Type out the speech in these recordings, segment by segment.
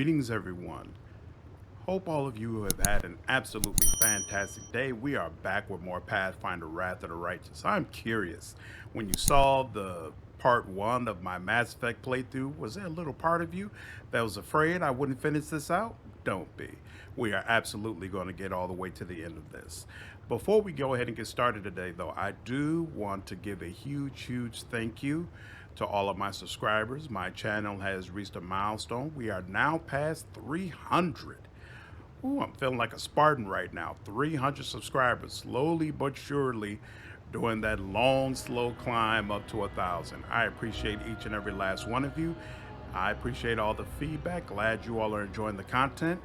Greetings, everyone. Hope all of you have had an absolutely fantastic day. We are back with more Pathfinder Wrath of the Righteous. I'm curious, when you saw the part one of my Mass Effect playthrough, was there a little part of you that was afraid I wouldn't finish this out? Don't be. We are absolutely going to get all the way to the end of this. Before we go ahead and get started today, though, I do want to give a huge thank you to all of my subscribers. My channel has reached a milestone. We are now past 300. Ooh, I'm feeling like a Spartan right now. 300 subscribers, slowly but surely doing that long, slow climb up to 1,000. I appreciate each and every last one of you. I appreciate all the feedback. Glad you all are enjoying the content,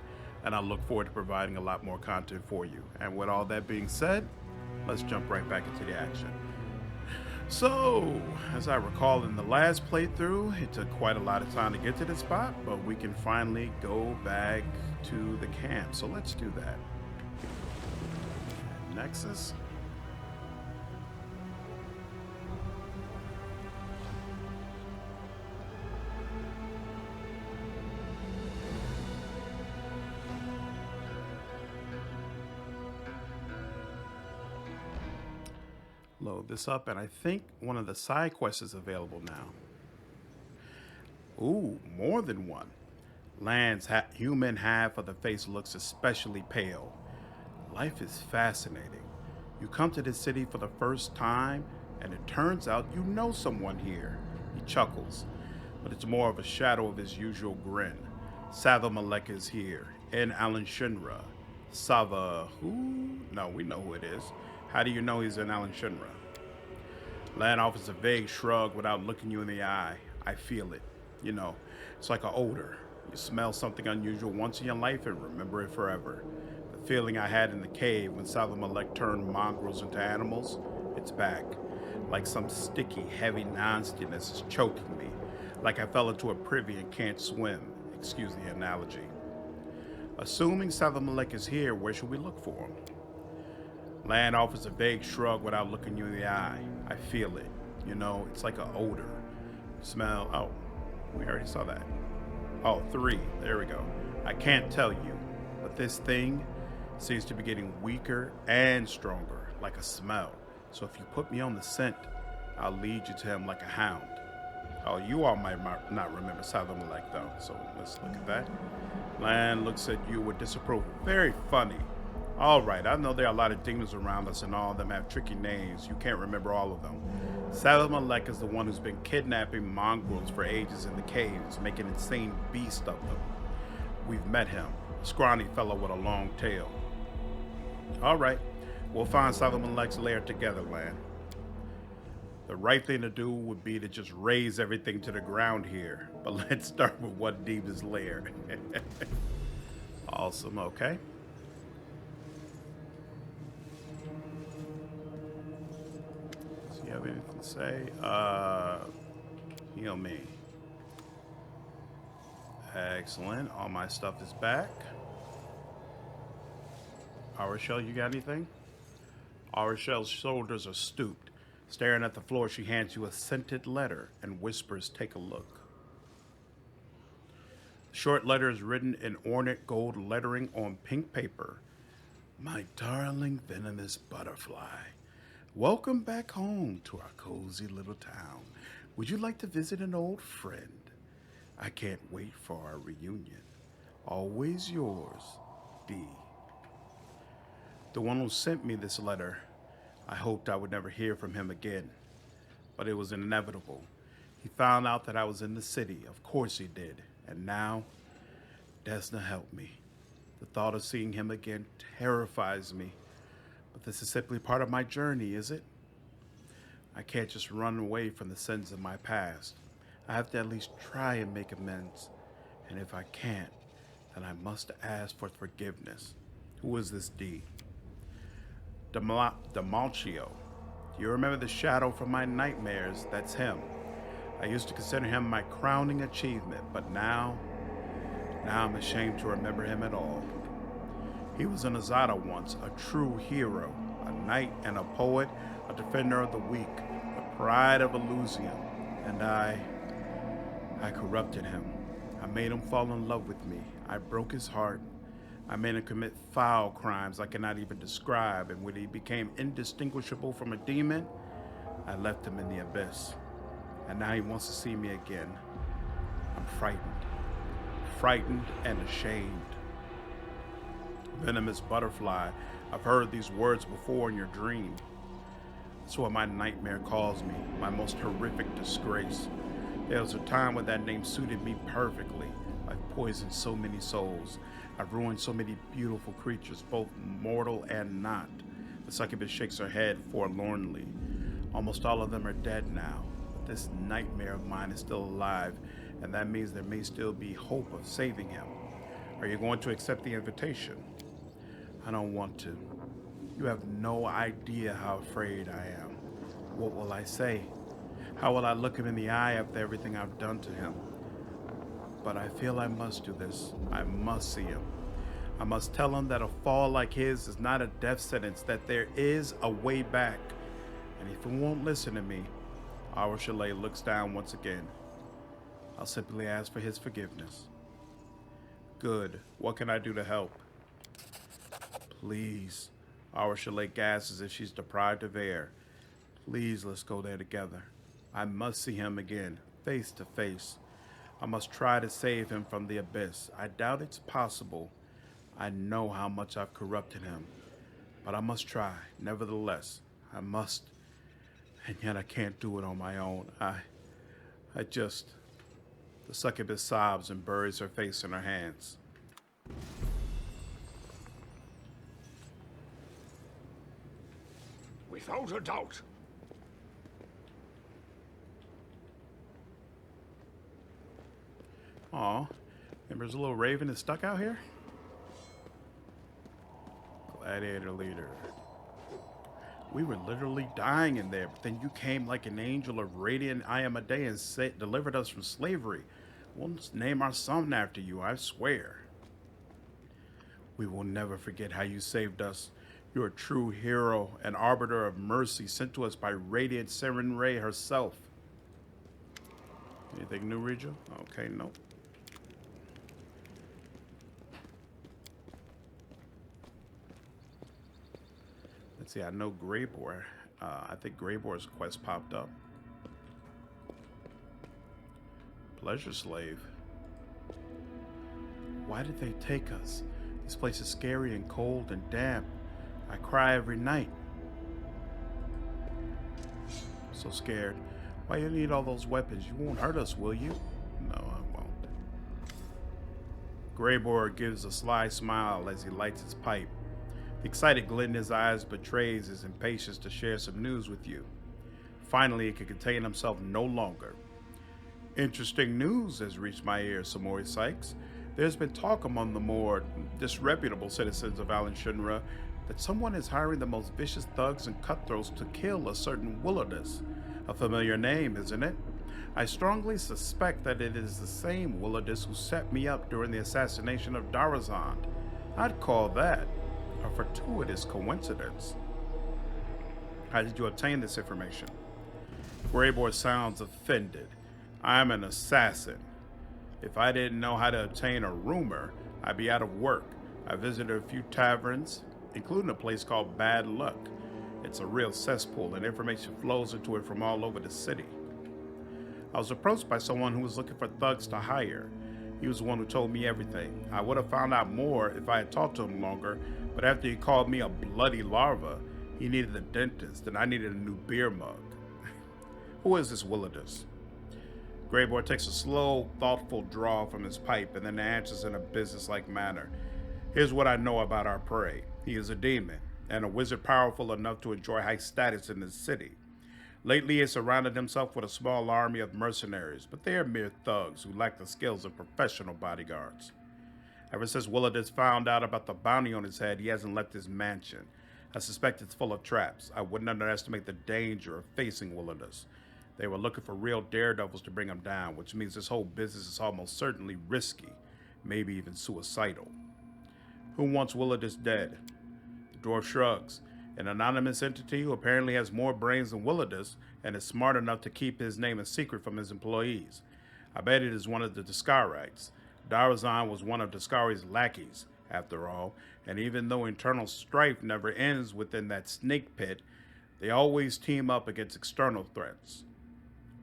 and I look forward to providing a lot more content for you. And with all that being said, let's jump right back into the action. So, as I recall in the last playthrough, it took quite a lot of time to get to this spot, but we can finally go back to the camp. So let's do that. Nexus. Load this up, and I think one of the side quests is available now. Ooh, more than one. Land's human half of the face looks especially pale. Life is fascinating. You come to this city for the first time, and it turns out you know someone here. He chuckles, but it's more of a shadow of his usual grin. Sava Malek is here, and Alan Shinra. Sava, who? No, we know who it is. How do you know he's in Alan Shinra? Land offers a vague shrug without looking you in the eye. I feel it. You know, it's like an odor. You smell something unusual once in your life and remember it forever. The feeling I had in the cave when Sava Malek turned mongrels into animals, it's back. Like some sticky, heavy nastiness is choking me. Like I fell into a privy and can't swim. Excuse the analogy. Assuming Sava Malek is here, where should we look for him? Land offers a vague shrug without looking you in the eye. I feel it. You know, it's like an odor. Smell. Oh, we already saw that. Oh, 3. There we go. I can't tell you, but this thing seems to be getting weaker and stronger, like a smell. So if you put me on the scent, I'll lead you to him like a hound. Oh, you all might not remember Sava Malek, though, so let's look at that. Land looks at you with disapproval. Very funny. All right, I know there are a lot of demons around us and all of them have tricky names. You can't remember all of them. Sava Malek is the one who's been kidnapping mongrels for ages in the caves, making insane beasts of them. We've met him, a scrawny fellow with a long tail. All right, we'll find Sava Malek's lair together, Land. The right thing to do would be to just raise everything to the ground here, but let's start with what deems lair. Awesome, okay. You have anything to say? Heal me. Excellent. All my stuff is back. Rochelle, you got anything? Rochelle's shoulders are stooped. Staring at the floor, she hands you a scented letter and whispers, "Take a look." The short letter is written in ornate gold lettering on pink paper. My darling venomous butterfly. Welcome back home to our cozy little town. Would you like to visit an old friend? I can't wait for our reunion. Always yours, D. The one who sent me this letter, I hoped I would never hear from him again. But it was inevitable. He found out that I was in the city. Of course he did. And now, Desna helped me. The thought of seeing him again terrifies me. But this is simply part of my journey, is it? I can't just run away from the sins of my past. I have to at least try and make amends. And if I can't, then I must ask for forgiveness. Who is this D? Demalcio. Do you remember the shadow from my nightmares? That's him. I used to consider him my crowning achievement, but now I'm ashamed to remember him at all. He was an Azada once, a true hero, a knight and a poet, a defender of the weak, the pride of Elysium, and I corrupted him. I made him fall in love with me. I broke his heart. I made him commit foul crimes I cannot even describe, and when he became indistinguishable from a demon, I left him in the abyss. And now he wants to see me again. I'm frightened and ashamed. Venomous butterfly, I've heard these words before in your dream. That's what my nightmare calls me, my most horrific disgrace. There was a time when that name suited me perfectly. I've poisoned so many souls. I've ruined so many beautiful creatures, both mortal and not. The succubus shakes her head forlornly. Almost all of them are dead now, but this nightmare of mine is still alive, and that means there may still be hope of saving him. Are you going to accept the invitation? I don't want to. You have no idea how afraid I am. What will I say? How will I look him in the eye after everything I've done to him? But I feel I must do this. I must see him. I must tell him that a fall like his is not a death sentence, that there is a way back. And if he won't listen to me, our Chalet looks down once again. I'll simply ask for his forgiveness. Good. What can I do to help? Please. Our Chalet gasps as if she's deprived of air. Please, let's go there together. I must see him again, face to face. I must try to save him from the abyss. I doubt it's possible. I know how much I've corrupted him. But I must try. Nevertheless, I must. And yet I can't do it on my own. I just... The succubus sobs and buries her face in her hands. Without a doubt. Aw, remember a little raven that's stuck out here? Gladiator leader. We were literally dying in there, but then you came like an angel of radiant I am a day and delivered us from slavery. We'll name our son after you, I swear. We will never forget how you saved us. You're a true hero, an arbiter of mercy sent to us by radiant Seren Ray herself. Anything new, Regil? Okay, nope. Let's see, I know Greybor. I think Greybor's quest popped up. Pleasure Slave. Why did they take us? This place is scary and cold and damp. I cry every night. So scared. Why you need all those weapons? You won't hurt us, will you? No, I won't. Greybor gives a sly smile as he lights his pipe. The excited glint in his eyes betrays his impatience to share some news with you. Finally, he can contain himself no longer. Interesting news has reached my ears, Samori Sykes. There's been talk among the more disreputable citizens of Alan Shinra that someone is hiring the most vicious thugs and cutthroats to kill a certain Willardus. A familiar name, isn't it? I strongly suspect that it is the same Willardus who set me up during the assassination of Darazand. I'd call that a fortuitous coincidence. How did you obtain this information? Greybor sounds offended. I'm an assassin. If I didn't know how to obtain a rumor, I'd be out of work. I visited a few taverns, including a place called Bad Luck. It's a real cesspool, and information flows into it from all over the city. I was approached by someone who was looking for thugs to hire. He was the one who told me everything. I would have found out more if I had talked to him longer, but after he called me a bloody larva, he needed a dentist, and I needed a new beer mug. Who is this Willardus? Greybor takes a slow, thoughtful draw from his pipe and then answers in a businesslike manner. Here's what I know about our prey. He is a demon, and a wizard powerful enough to enjoy high status in the city. Lately, he has surrounded himself with a small army of mercenaries, but they are mere thugs who lack the skills of professional bodyguards. Ever since Willardus found out about the bounty on his head, he hasn't left his mansion. I suspect it's full of traps. I wouldn't underestimate the danger of facing Willardus. They were looking for real daredevils to bring him down, which means this whole business is almost certainly risky, maybe even suicidal. Who wants Willardus dead? The dwarf shrugs. An anonymous entity who apparently has more brains than Willardus and is smart enough to keep his name a secret from his employees. I bet it is one of the Discarites. Darazan was one of Discari's lackeys, after all, and even though internal strife never ends within that snake pit, they always team up against external threats.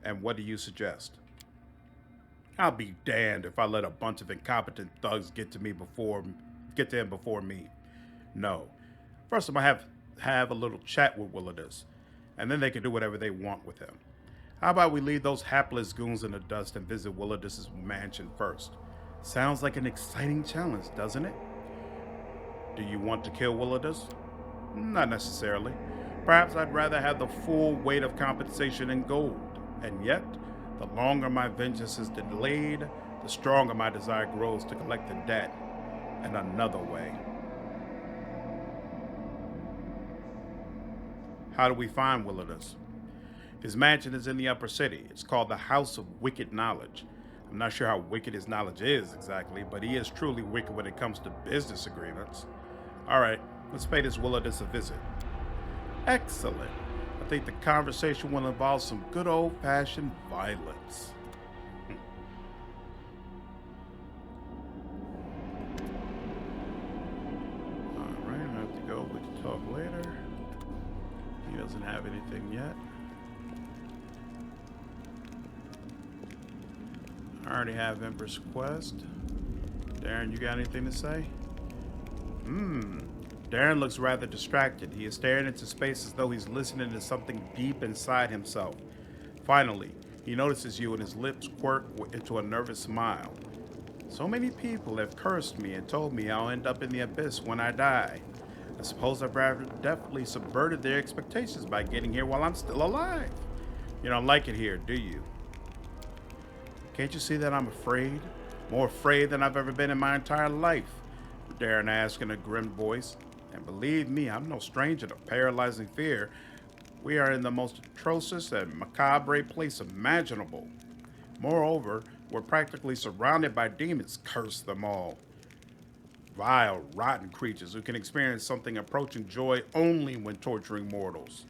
And what do you suggest? I'll be damned if I let a bunch of incompetent thugs get to him before me. No. First, I'm gonna have a little chat with Willidus, and then they can do whatever they want with him. How about we leave those hapless goons in the dust and visit Willidus's mansion first? Sounds like an exciting challenge, doesn't it? Do you want to kill Willidus? Not necessarily. Perhaps I'd rather have the full weight of compensation in gold. And yet, the longer my vengeance is delayed, the stronger my desire grows to collect the debt in another way. How do we find Willidus? His mansion is in the upper city. It's called the House of Wicked Knowledge. I'm not sure how wicked his knowledge is exactly, but he is truly wicked when it comes to business agreements. All right, let's pay this Willidus a visit. Excellent. I think the conversation will involve some good old-fashioned violence. All right, I have to go. We can talk later. He doesn't have anything yet. I already have Emperor's Quest. Darren, you got anything to say? Darren looks rather distracted. He is staring into space as though he's listening to something deep inside himself. Finally, he notices you and his lips quirk into a nervous smile. So many people have cursed me and told me I'll end up in the abyss when I die. I suppose I've rather definitely subverted their expectations by getting here while I'm still alive. You don't like it here, do you? Can't you see that I'm afraid? More afraid than I've ever been in my entire life, Darren asked in a grim voice. And believe me, I'm no stranger to paralyzing fear. We are in the most atrocious and macabre place imaginable. Moreover, we're practically surrounded by demons, curse them all. Vile, rotten creatures who can experience something approaching joy only when torturing mortals.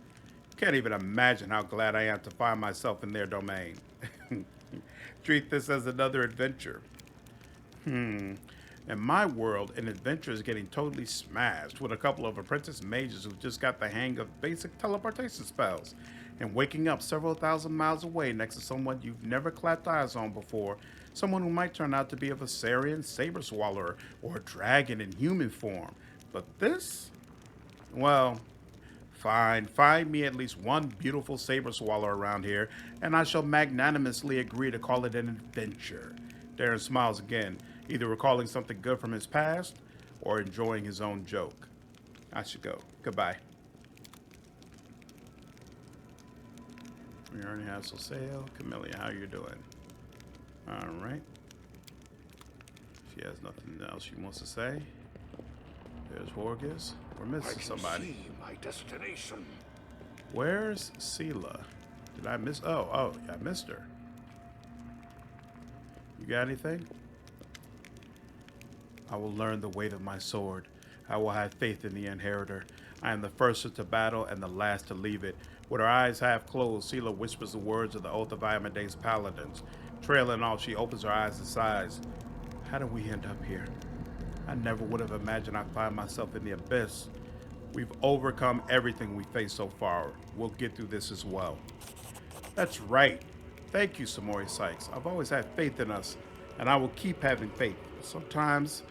Can't even imagine how glad I am to find myself in their domain. Treat this as another adventure. In my world, an adventure is getting totally smashed with a couple of apprentice mages who just got the hang of basic teleportation spells and waking up several thousand miles away next to someone you've never clapped eyes on before, someone who might turn out to be a Viserion saber swallower or a dragon in human form. But this? Well, fine. Find me at least one beautiful saber swallower around here, and I shall magnanimously agree to call it an adventure. Darren smiles again, either recalling something good from his past or enjoying his own joke. I should go. Goodbye. We already have Soseo. Camellia, how you doing? All right. She has nothing else she wants to say. There's Horgus. We're missing somebody. See my destination. Where's Sela? Did I miss? Oh, I missed her. You got anything? I will learn the weight of my sword. I will have faith in the inheritor. I am the first to battle and the last to leave it. With her eyes half closed, Sela whispers the words of the Oath of Iomede's paladins. Trailing off, she opens her eyes and sighs. How did we end up here? I never would have imagined I'd find myself in the abyss. We've overcome everything we faced so far. We'll get through this as well. That's right. Thank you, Samori Sykes. I've always had faith in us, and I will keep having faith. Sometimes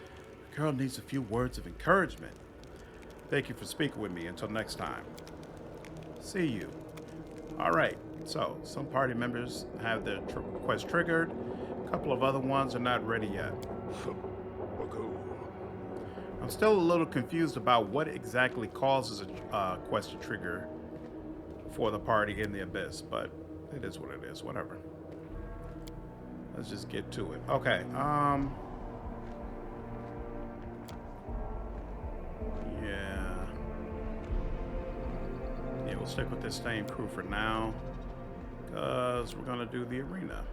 a girl needs a few words of encouragement. Thank you for speaking with me. Until next time. See you. All right. So, some party members have their quest triggered. A couple of other ones are not ready yet. I'm still a little confused about what exactly causes a quest to trigger for the party in the abyss, but it is what it is. Whatever. Let's just get to it. Okay. Yeah, we'll stick with this same crew for now, because we're gonna do the arena.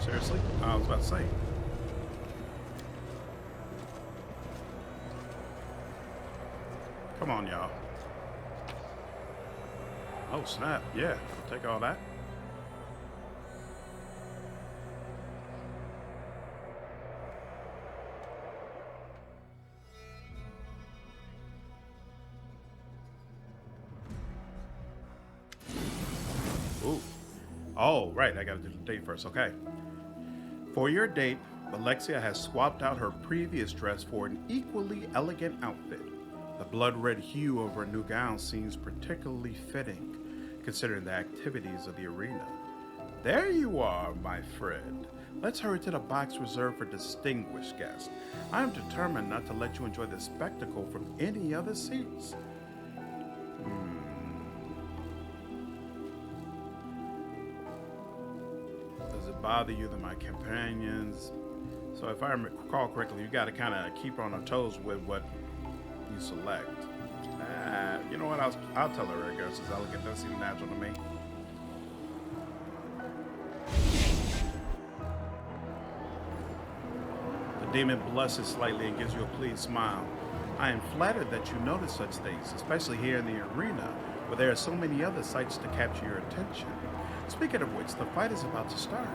Seriously? I was about to say. Come on, y'all. Oh, snap. Yeah, I'll take all that. Ooh. Oh, right. I gotta do the date first. Okay. For your date, Vellaxia has swapped out her previous dress for an equally elegant outfit. The blood red hue of her new gown seems particularly fitting, considering the activities of the arena. There you are, my friend. Let's hurry to the box reserved for distinguished guests. I am determined not to let you enjoy the spectacle from any other seats. Does it bother you that my companions... So if I recall correctly, you got to kind of keep her on her toes with what you select. You know what? I'll tell her it goes. It's elegant. Doesn't seem natural to me. The demon blushes slightly and gives you a pleased smile. I am flattered that you notice such things, especially here in the arena, where there are so many other sights to capture your attention. Speaking of which, the fight is about to start.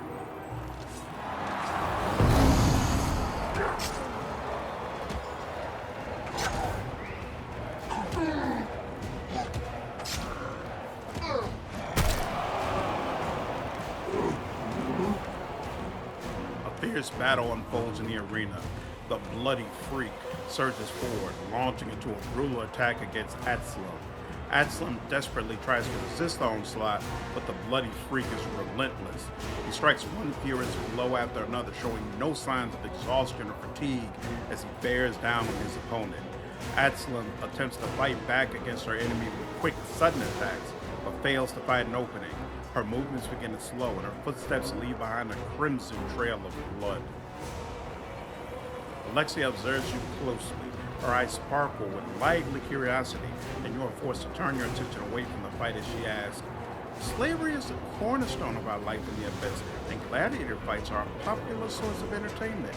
A fierce battle unfolds in the arena. The bloody freak surges forward, launching into a brutal attack against Atslum. Atslum desperately tries to resist the onslaught, but the bloody freak is relentless. He strikes one furious blow after another, showing no signs of exhaustion or fatigue as he bears down on his opponent. Atslum attempts to fight back against her enemy with quick, sudden attacks, but fails to find an opening. Her movements begin to slow, and her footsteps leave behind a crimson trail of blood. Vellaxia observes you closely. Her eyes sparkle with lively curiosity, and you are forced to turn your attention away from the fight as she asks, slavery is the cornerstone of our life in the Abyss, and gladiator fights are a popular source of entertainment.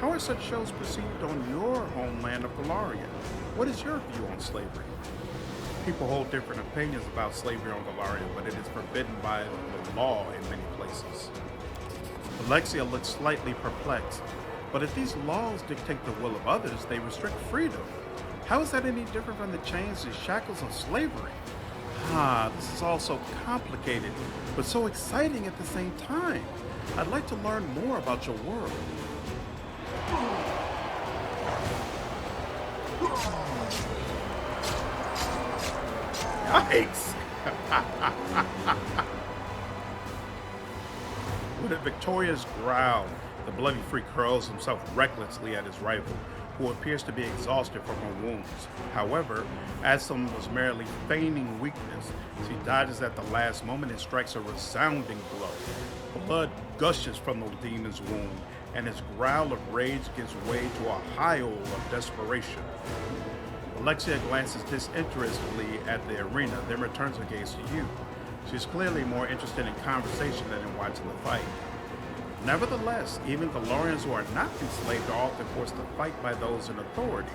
How are such shows perceived on your homeland of Galaria? What is your view on slavery? People hold different opinions about slavery on Galaria, but it is forbidden by the law in many places. Vellaxia looks slightly perplexed. But if these laws dictate the will of others, they restrict freedom. How is that any different from the chains and shackles of slavery? This is all so complicated, but so exciting at the same time. I'd like to learn more about your world. Yikes! With a victorious growl, the bloody freak hurls himself recklessly at his rival, who appears to be exhausted from her wounds. However, Atslum was merely feigning weakness. She dodges at the last moment and strikes a resounding blow. Blood gushes from the demon's wound, and his growl of rage gives way to a howl of desperation. Vellaxia glances disinterestedly at the arena, then returns her gaze to you. She's clearly more interested in conversation than in watching the fight. Nevertheless, even Galarians who are not enslaved are often forced to fight by those in authority,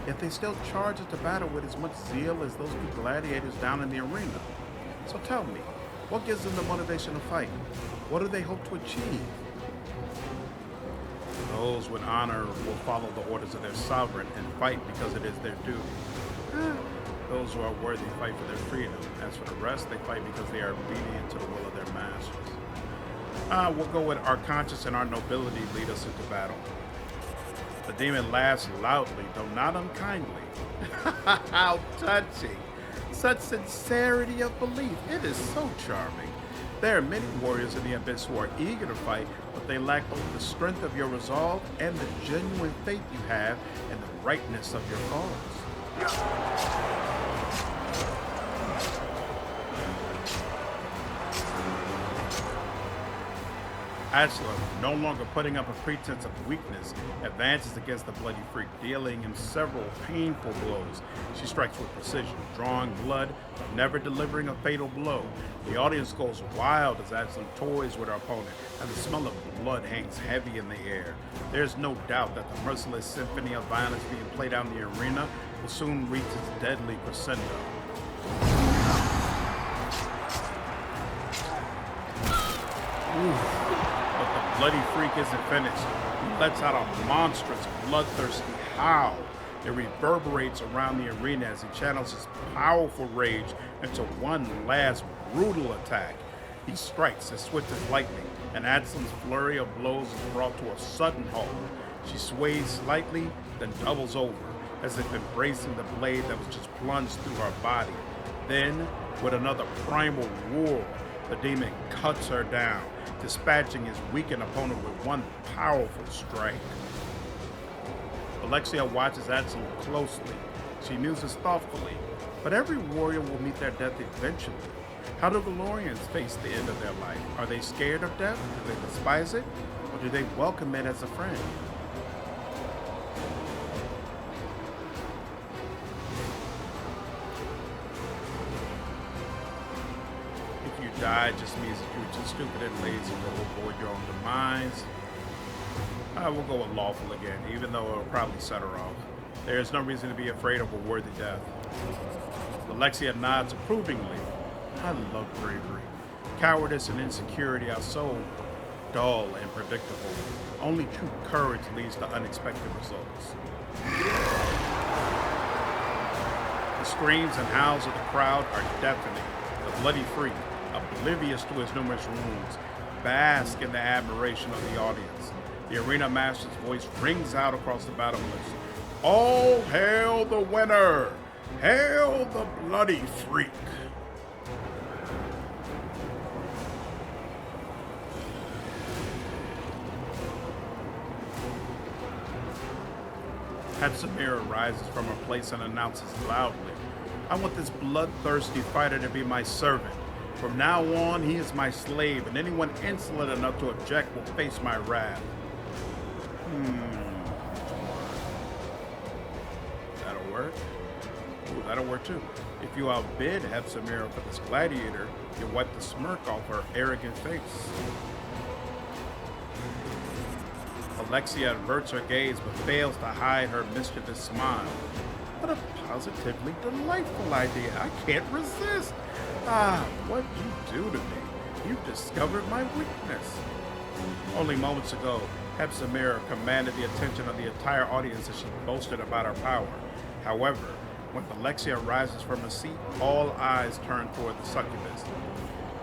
yet they still charge into battle with as much zeal as those two gladiators down in the arena. So tell me, what gives them the motivation to fight? What do they hope to achieve? Those with honor will follow the orders of their sovereign and fight because it is their duty. Those who are worthy fight for their freedom. As for the rest, they fight because they are obedient to the will of their masters. We'll go with our conscience and our nobility lead us into battle. The demon laughs loudly, though not unkindly. How touching! Such sincerity of belief. It is so charming. There are many warriors in the Abyss who are eager to fight, but they lack both the strength of your resolve and the genuine faith you have in the rightness of your cause. Absalom, no longer putting up a pretense of weakness, advances against the bloody freak, dealing him several painful blows. She strikes with precision, drawing blood, but never delivering a fatal blow. The audience goes wild as Absalom toys with her opponent, and the smell of blood hangs heavy in the air. There's no doubt that the merciless symphony of violence being played out in the arena will soon reach its deadly crescendo. But the bloody freak isn't finished. He lets out a monstrous, bloodthirsty howl. It reverberates around the arena as he channels his powerful rage into one last brutal attack. He strikes as swift as lightning, and Absalom's flurry of blows is brought to a sudden halt. She sways slightly, then doubles over, as if embracing the blade that was just plunged through her body. Then, with another primal roar, the demon cuts her down, dispatching his weakened opponent with one powerful strike. Vellaxia watches Absalom closely. She muses thoughtfully, but every warrior will meet their death eventually. How do Valorians face the end of their life? Are they scared of death? Do they despise it? Or do they welcome it as a friend? If you die, it just means that you're too stupid and lazy to avoid your own demise. I will go with lawful again, even though it'll probably set her off. There is no reason to be afraid of a worthy death. Vellaxia nods approvingly. I love bravery. Cowardice and insecurity are so dull and predictable. Only true courage leads to unexpected results. The screams and howls of the crowd are deafening. The bloody freak, oblivious to his numerous wounds, bask in the admiration of the audience. The arena master's voice rings out across the battle list. All hail the winner! Hail the bloody freak! Hepzibah rises from her place and announces loudly, I want this bloodthirsty fighter to be my servant. From now on, he is my slave, and anyone insolent enough to object will face my wrath. That'll work. Ooh, that'll work too. If you outbid Hepzibah for this gladiator, you'll wipe the smirk off her arrogant face. Vellaxia averts her gaze but fails to hide her mischievous smile. What a positively delightful idea. I can't resist. What you do to me. You've discovered my weakness. Only moments ago, Hepzibah commanded the attention of the entire audience as she boasted about her power. However, when Vellaxia rises from her seat, all eyes turn toward the succubus.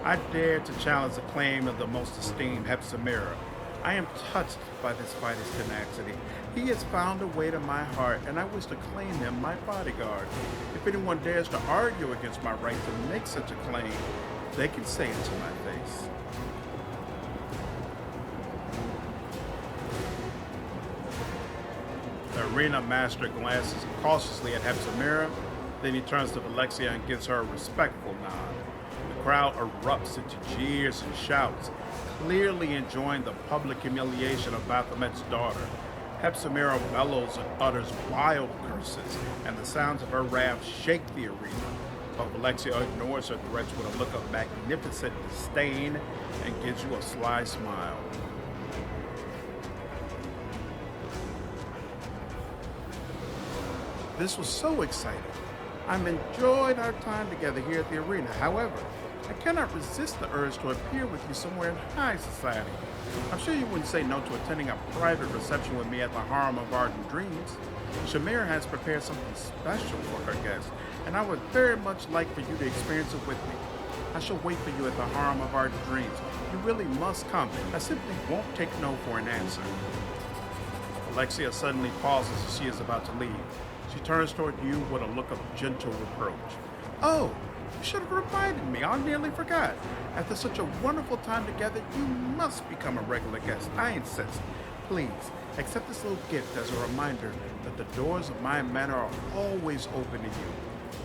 I dare to challenge the claim of the most esteemed Hepzibah. I am touched by this fighter's tenacity. He has found a way to my heart, and I wish to claim him my bodyguard. If anyone dares to argue against my right to make such a claim, they can say it to my face. The arena master glances cautiously at Hepzibah, then he turns to Vellaxia and gives her a respectful nod. The crowd erupts into jeers and shouts, clearly enjoying the public humiliation of Baphomet's daughter. Hepzibah bellows and utters wild curses, and the sounds of her wrath shake the arena. But Vellaxia ignores her threats with a look of magnificent disdain and gives you a sly smile. This was so exciting. I've enjoyed our time together here at the arena. However, I cannot resist the urge to appear with you somewhere in high society. I'm sure you wouldn't say no to attending a private reception with me at the Harem of Ardent Dreams. Shamir has prepared something special for her guests, and I would very much like for you to experience it with me. I shall wait for you at the Harem of Ardent Dreams. You really must come. I simply won't take no for an answer. Vellaxia suddenly pauses as she is about to leave. She turns toward you with a look of gentle reproach. Oh, you should have reminded me. I nearly forgot. After such a wonderful time together, you must become a regular guest. I insist. Please, accept this little gift as a reminder that the doors of my manor are always open to you.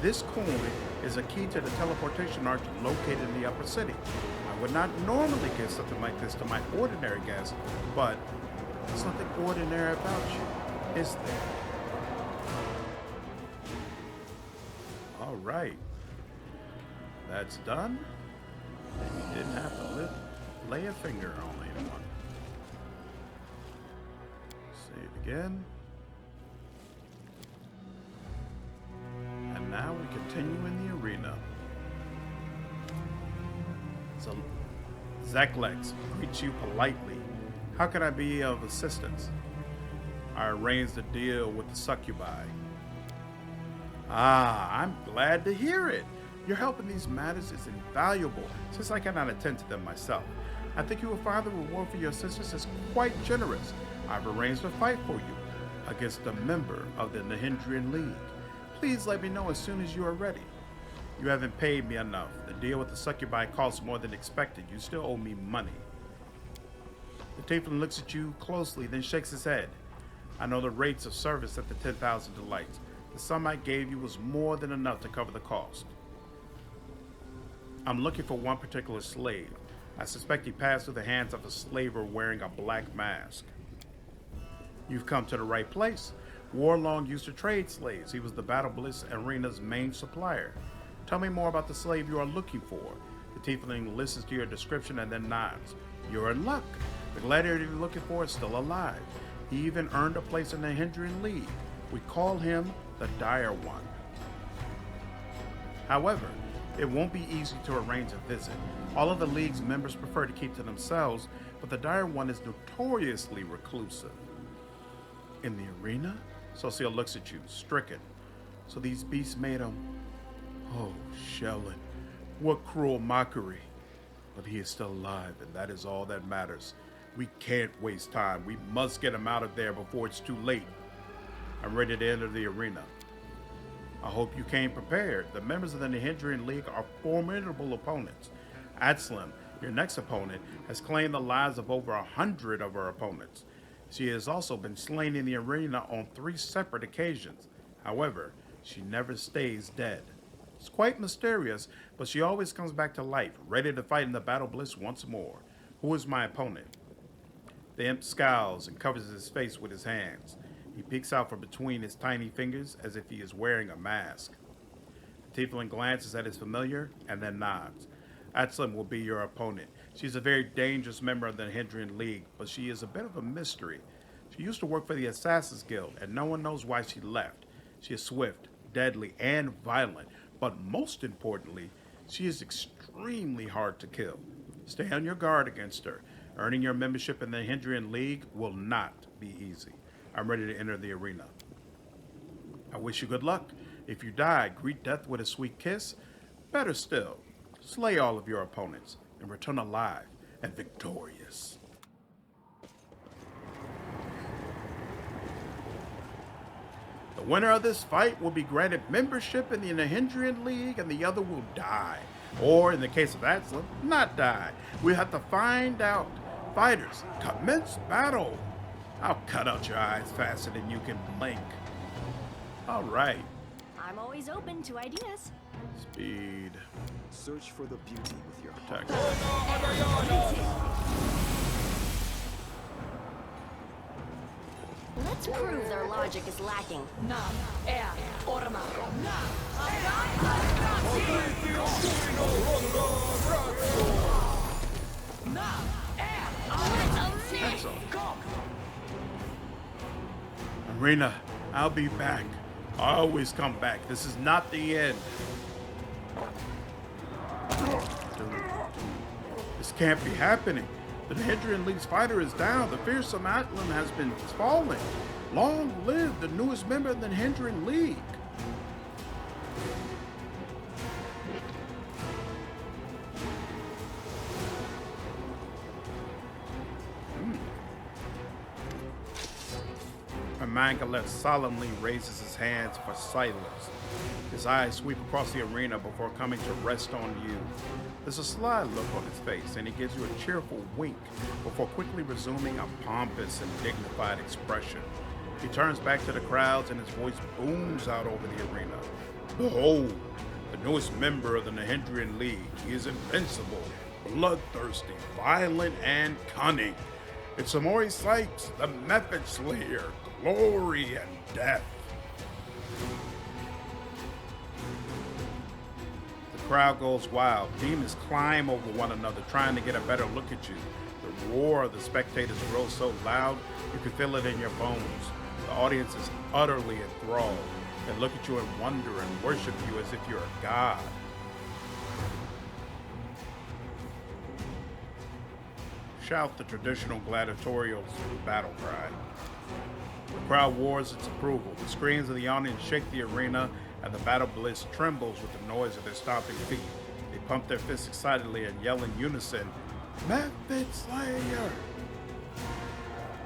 This coin is a key to the teleportation arch located in the upper city. I would not normally give something like this to my ordinary guests, but there's something ordinary about you, is there? All right. That's done. And you didn't have to lay a finger on anyone. Say it again. And now we continue in the arena. So, Zeklex greets you politely. How can I be of assistance? I arranged a deal with the succubi. Ah, I'm glad to hear it. Your help in these matters is invaluable, since I cannot attend to them myself. I think you will find the reward for your assistance is quite generous. I've arranged a fight for you against a member of the Nahindrian League. Please let me know as soon as you are ready. You haven't paid me enough. The deal with the succubi costs more than expected. You still owe me money. The tiefling looks at you closely, then shakes his head. I know the rates of service at the 10,000 delights. The sum I gave you was more than enough to cover the cost. I'm looking for one particular slave. I suspect he passed through the hands of a slaver wearing a black mask. You've come to the right place. Warlong used to trade slaves. He was the Battle Bliss Arena's main supplier. Tell me more about the slave you are looking for. The tiefling listens to your description and then nods. You're in luck. The gladiator you're looking for is still alive. He even earned a place in the Hindrian League. We call him the Dire One. However, it won't be easy to arrange a visit. All of the League's members prefer to keep to themselves, but the Dire One is notoriously reclusive. In the arena? Socio looks at you, stricken. So these beasts made him... Oh, Shellin, what cruel mockery. But he is still alive, and that is all that matters. We can't waste time. We must get him out of there before it's too late. I'm ready to enter the arena. I hope you came prepared. The members of the Nahindrian League are formidable opponents. Adslim, your next opponent, has claimed the lives of over 100 of her opponents. She has also been slain in the arena on 3 separate occasions. However, she never stays dead. It's quite mysterious, but she always comes back to life, ready to fight in the Battle Bliss once more. Who is my opponent? The imp scowls and covers his face with his hands. He peeks out from between his tiny fingers as if he is wearing a mask. The tiefling glances at his familiar and then nods. Atslim will be your opponent. She's a very dangerous member of the Hindrian League, but she is a bit of a mystery. She used to work for the Assassin's Guild, and no one knows why she left. She is swift, deadly, and violent, but most importantly, she is extremely hard to kill. Stay on your guard against her. Earning your membership in the Hindrian League will not be easy. I'm ready to enter the arena. I wish you good luck. If you die, greet death with a sweet kiss. Better still, slay all of your opponents and return alive and victorious. The winner of this fight will be granted membership in the Nahindrian League, and the other will die. Or, in the case of Adslim, not die. We have to find out. Fighters, commence battle. I'll cut out your eyes faster than you can blink. All right. I'm always open to ideas. Speed. Search for the beauty with your Attack. Let's prove their logic is lacking. That's all. Arena, I'll be back. I always come back. This is not the end. This can't be happening. The Nahindrian League's fighter is down. The fearsome Atlan has been falling. Long live the newest member of the Nahindrian League. Irmangaleth solemnly raises his hands for silence. His eyes sweep across the arena before coming to rest on you. There's a sly look on his face, and he gives you a cheerful wink before quickly resuming a pompous and dignified expression. He turns back to the crowds, and his voice booms out over the arena. Behold, the newest member of the Nahindrian League. He is invincible, bloodthirsty, violent, and cunning. It's Amori Sykes, the Method Slayer, glory and death. The crowd goes wild. Demons climb over one another, trying to get a better look at you. The roar of the spectators grows so loud, you can feel it in your bones. The audience is utterly enthralled. They look at you in wonder and worship you as if you're a god. Shout the traditional gladiatorial battle cry. The crowd roars its approval. The screams of the audience shake the arena, and the battle bliss trembles with the noise of their stomping feet. They pump their fists excitedly and yell in unison, "Method Slayer!"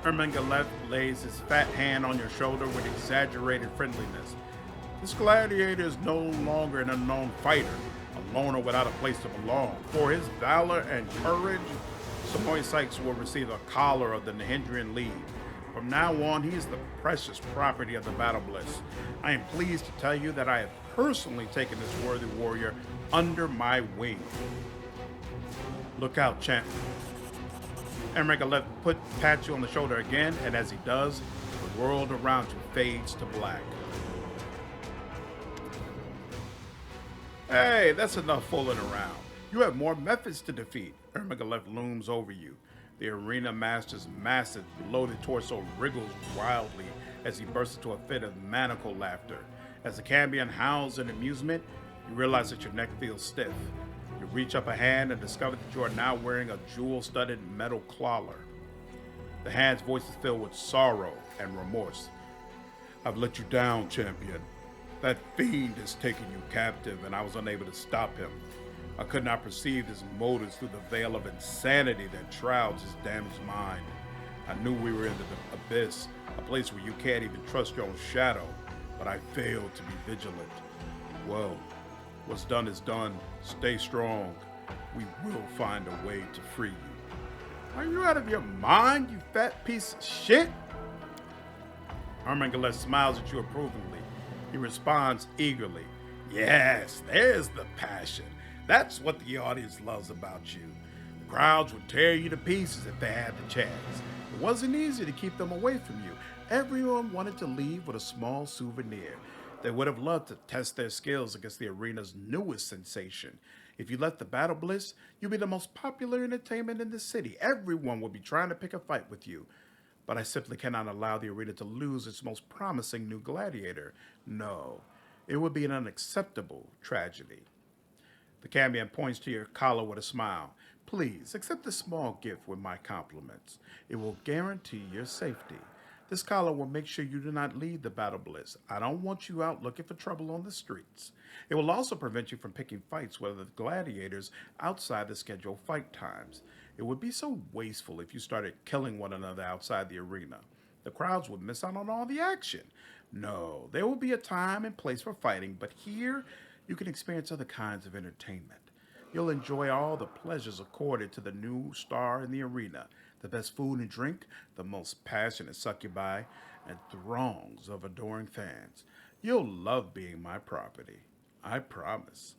Irmangaleth lays his fat hand on your shoulder with exaggerated friendliness. This gladiator is no longer an unknown fighter, a loner without a place to belong. For his valor and courage, Samoy Sykes will receive a collar of the Nahindrian League. From now on, he is the precious property of the Battle Bliss. I am pleased to tell you that I have personally taken this worthy warrior under my wing. Look out, champ. Irmangaleth pats you on the shoulder again, and as he does, the world around you fades to black. Hey, that's enough fooling around. You have more methods to defeat. Irmangaleth looms over you. The arena master's massive, bloated torso wriggles wildly as he bursts into a fit of maniacal laughter. As the Cambion howls in amusement, you realize that your neck feels stiff. You reach up a hand and discover that you are now wearing a jewel-studded metal collar. The hand's voice is filled with sorrow and remorse. I've let you down, champion. That fiend has taken you captive, and I was unable to stop him. I could not perceive his motives through the veil of insanity that shrouds his damaged mind. I knew we were in the abyss, a place where you can't even trust your own shadow, but I failed to be vigilant. Well, what's done is done. Stay strong. We will find a way to free you. Are you out of your mind, you fat piece of shit? Irmangaleth smiles at you approvingly. He responds eagerly. Yes, there's the passion. That's what the audience loves about you. The crowds would tear you to pieces if they had the chance. It wasn't easy to keep them away from you. Everyone wanted to leave with a small souvenir. They would have loved to test their skills against the arena's newest sensation. If you left the Battle Bliss, you'd be the most popular entertainment in the city. Everyone would be trying to pick a fight with you. But I simply cannot allow the arena to lose its most promising new gladiator. No, it would be an unacceptable tragedy. The Cambion points to your collar with a smile. Please, accept this small gift with my compliments. It will guarantee your safety. This collar will make sure you do not leave the Battle Bliss. I don't want you out looking for trouble on the streets. It will also prevent you from picking fights with the gladiators outside the scheduled fight times. It would be so wasteful if you started killing one another outside the arena. The crowds would miss out on all the action. No, there will be a time and place for fighting, but here you can experience other kinds of entertainment. You'll enjoy all the pleasures accorded to the new star in the arena, the best food and drink, the most passionate succubi, and throngs of adoring fans. You'll love being my property. I promise.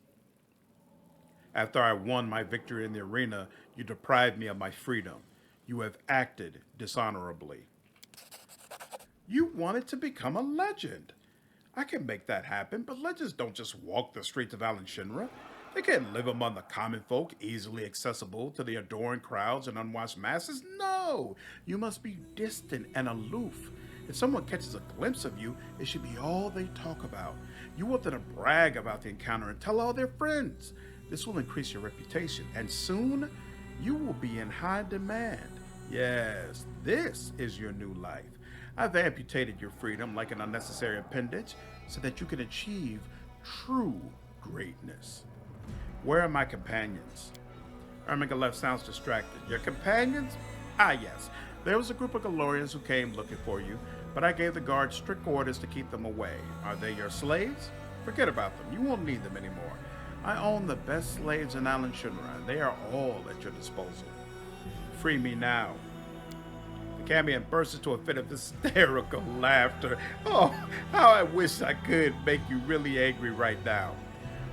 After I won my victory in the arena, you deprived me of my freedom. You have acted dishonorably. You wanted to become a legend. I can make that happen, but legends don't just walk the streets of Alan Shinra. They can't live among the common folk, easily accessible to the adoring crowds and unwashed masses. No, you must be distant and aloof. If someone catches a glimpse of you, it should be all they talk about. You want them to brag about the encounter and tell all their friends. This will increase your reputation, and soon you will be in high demand. Yes, this is your new life. I've amputated your freedom like an unnecessary appendage so that you can achieve true greatness. Where are my companions? Irmangaleth sounds distracted. Your companions? Ah, yes. There was a group of Galorians who came looking for you, but I gave the guards strict orders to keep them away. Are they your slaves? Forget about them. You won't need them anymore. I own the best slaves in Alan Shinra, and they are all at your disposal. Free me now. The Camion burst into a fit of hysterical laughter. Oh, how I wish I could make you really angry right now.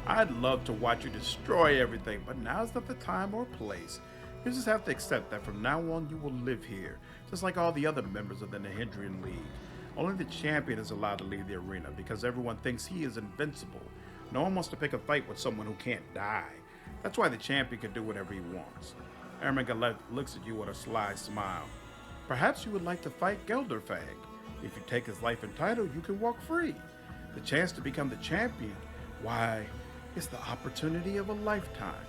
I'd love to watch you destroy everything, but now's not the time or place. You just have to accept that from now on you will live here, just like all the other members of the Nahindrian League. Only the champion is allowed to leave the arena because everyone thinks he is invincible. No one wants to pick a fight with someone who can't die. That's why the champion can do whatever he wants. Irmangaleth looks at you with a sly smile. Perhaps you would like to fight Gelderfang. If you take his life and title, you can walk free. The chance to become the champion, why, it's the opportunity of a lifetime.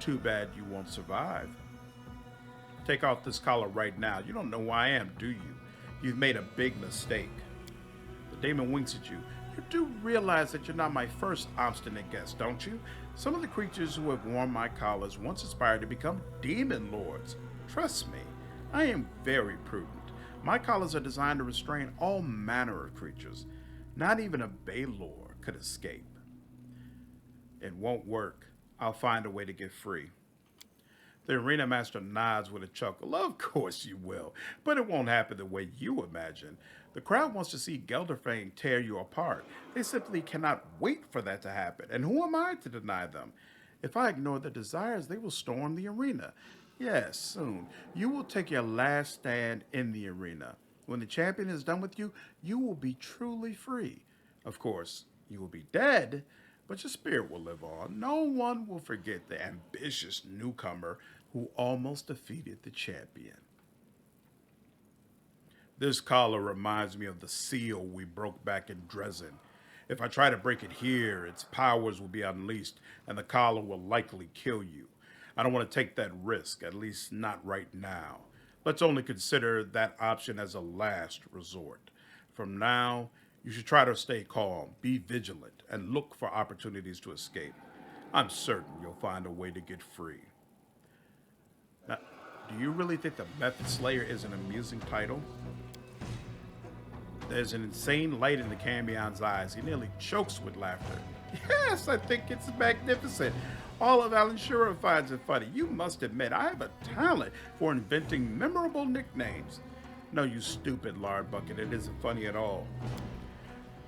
Too bad you won't survive. Take off this collar right now. You don't know who I am, do you? You've made a big mistake. The demon winks at you. You do realize that you're not my first obstinate guest, don't you? Some of the creatures who have worn my collars once aspired to become demon lords. Trust me, I am very prudent. My collars are designed to restrain all manner of creatures. Not even a Baylor could escape. It won't work. I'll find a way to get free. The arena master nods with a chuckle. Of course you will, but it won't happen the way you imagine. The crowd wants to see Gelderfang tear you apart. They simply cannot wait for that to happen, and who am I to deny them? If I ignore their desires, they will storm the arena. Yes, soon. You will take your last stand in the arena. When the champion is done with you, you will be truly free. Of course, you will be dead, but your spirit will live on. No one will forget the ambitious newcomer who almost defeated the champion. This collar reminds me of the seal we broke back in Dresden. If I try to break it here, its powers will be unleashed, and the collar will likely kill you. I don't want to take that risk, at least not right now. Let's only consider that option as a last resort. From now, you should try to stay calm, be vigilant, and look for opportunities to escape. I'm certain you'll find a way to get free. Now, do you really think the Method Slayer is an amusing title? There's an insane light in the Camion's eyes. He nearly chokes with laughter. Yes, I think it's magnificent. All of Alan Shearer finds it funny. You must admit, I have a talent for inventing memorable nicknames. No, you stupid lard bucket, it isn't funny at all.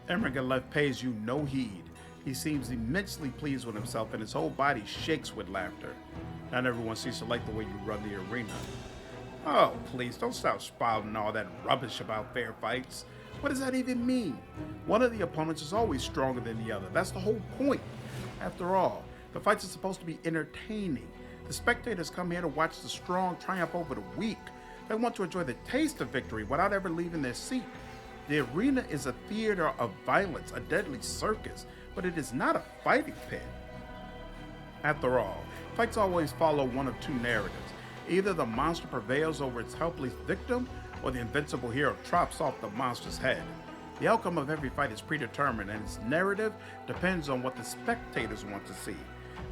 Irmangaleth pays you no heed. He seems immensely pleased with himself, and his whole body shakes with laughter. Not everyone seems to like the way you run the arena. Oh, please, don't stop spouting all that rubbish about fair fights. What does that even mean? One of the opponents is always stronger than the other. That's the whole point. After all, the fights are supposed to be entertaining. The spectators come here to watch the strong triumph over the weak. They want to enjoy the taste of victory without ever leaving their seat. The arena is a theater of violence, a deadly circus, but it is not a fighting pit. After all, fights always follow one of two narratives. Either the monster prevails over its helpless victim, or the invincible hero chops off the monster's head. The outcome of every fight is predetermined, and its narrative depends on what the spectators want to see.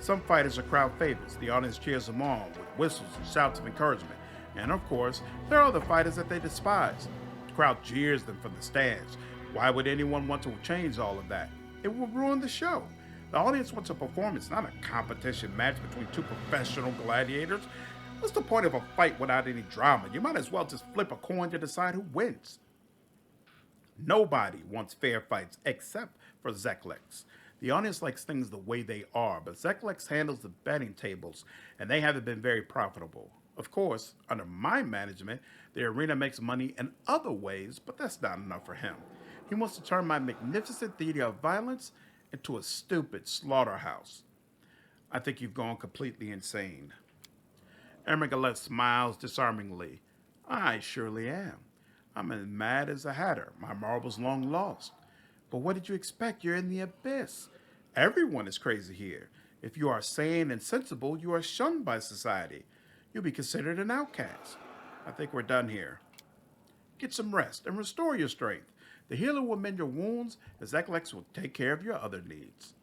Some fighters are crowd favorites. The audience cheers them on with whistles and shouts of encouragement. And of course, there are other fighters that they despise. The crowd jeers them from the stands. Why would anyone want to change all of that? It will ruin the show. The audience wants a performance, not a competition match between two professional gladiators. What's the point of a fight without any drama? You might as well just flip a coin to decide who wins. Nobody wants fair fights except for Zeklex. The audience likes things the way they are, but Zeklex handles the betting tables, and they haven't been very profitable. Of course, under my management, the arena makes money in other ways, but that's not enough for him. He wants to turn my magnificent theater of violence into a stupid slaughterhouse. I think you've gone completely insane. Irmangaleth smiles disarmingly. I surely am. I'm as mad as a hatter. My marbles long lost. But what did you expect? You're in the abyss. Everyone is crazy here. If you are sane and sensible, you are shunned by society. You'll be considered an outcast. I think we're done here. Get some rest and restore your strength. The healer will mend your wounds, and Zeklex will take care of your other needs.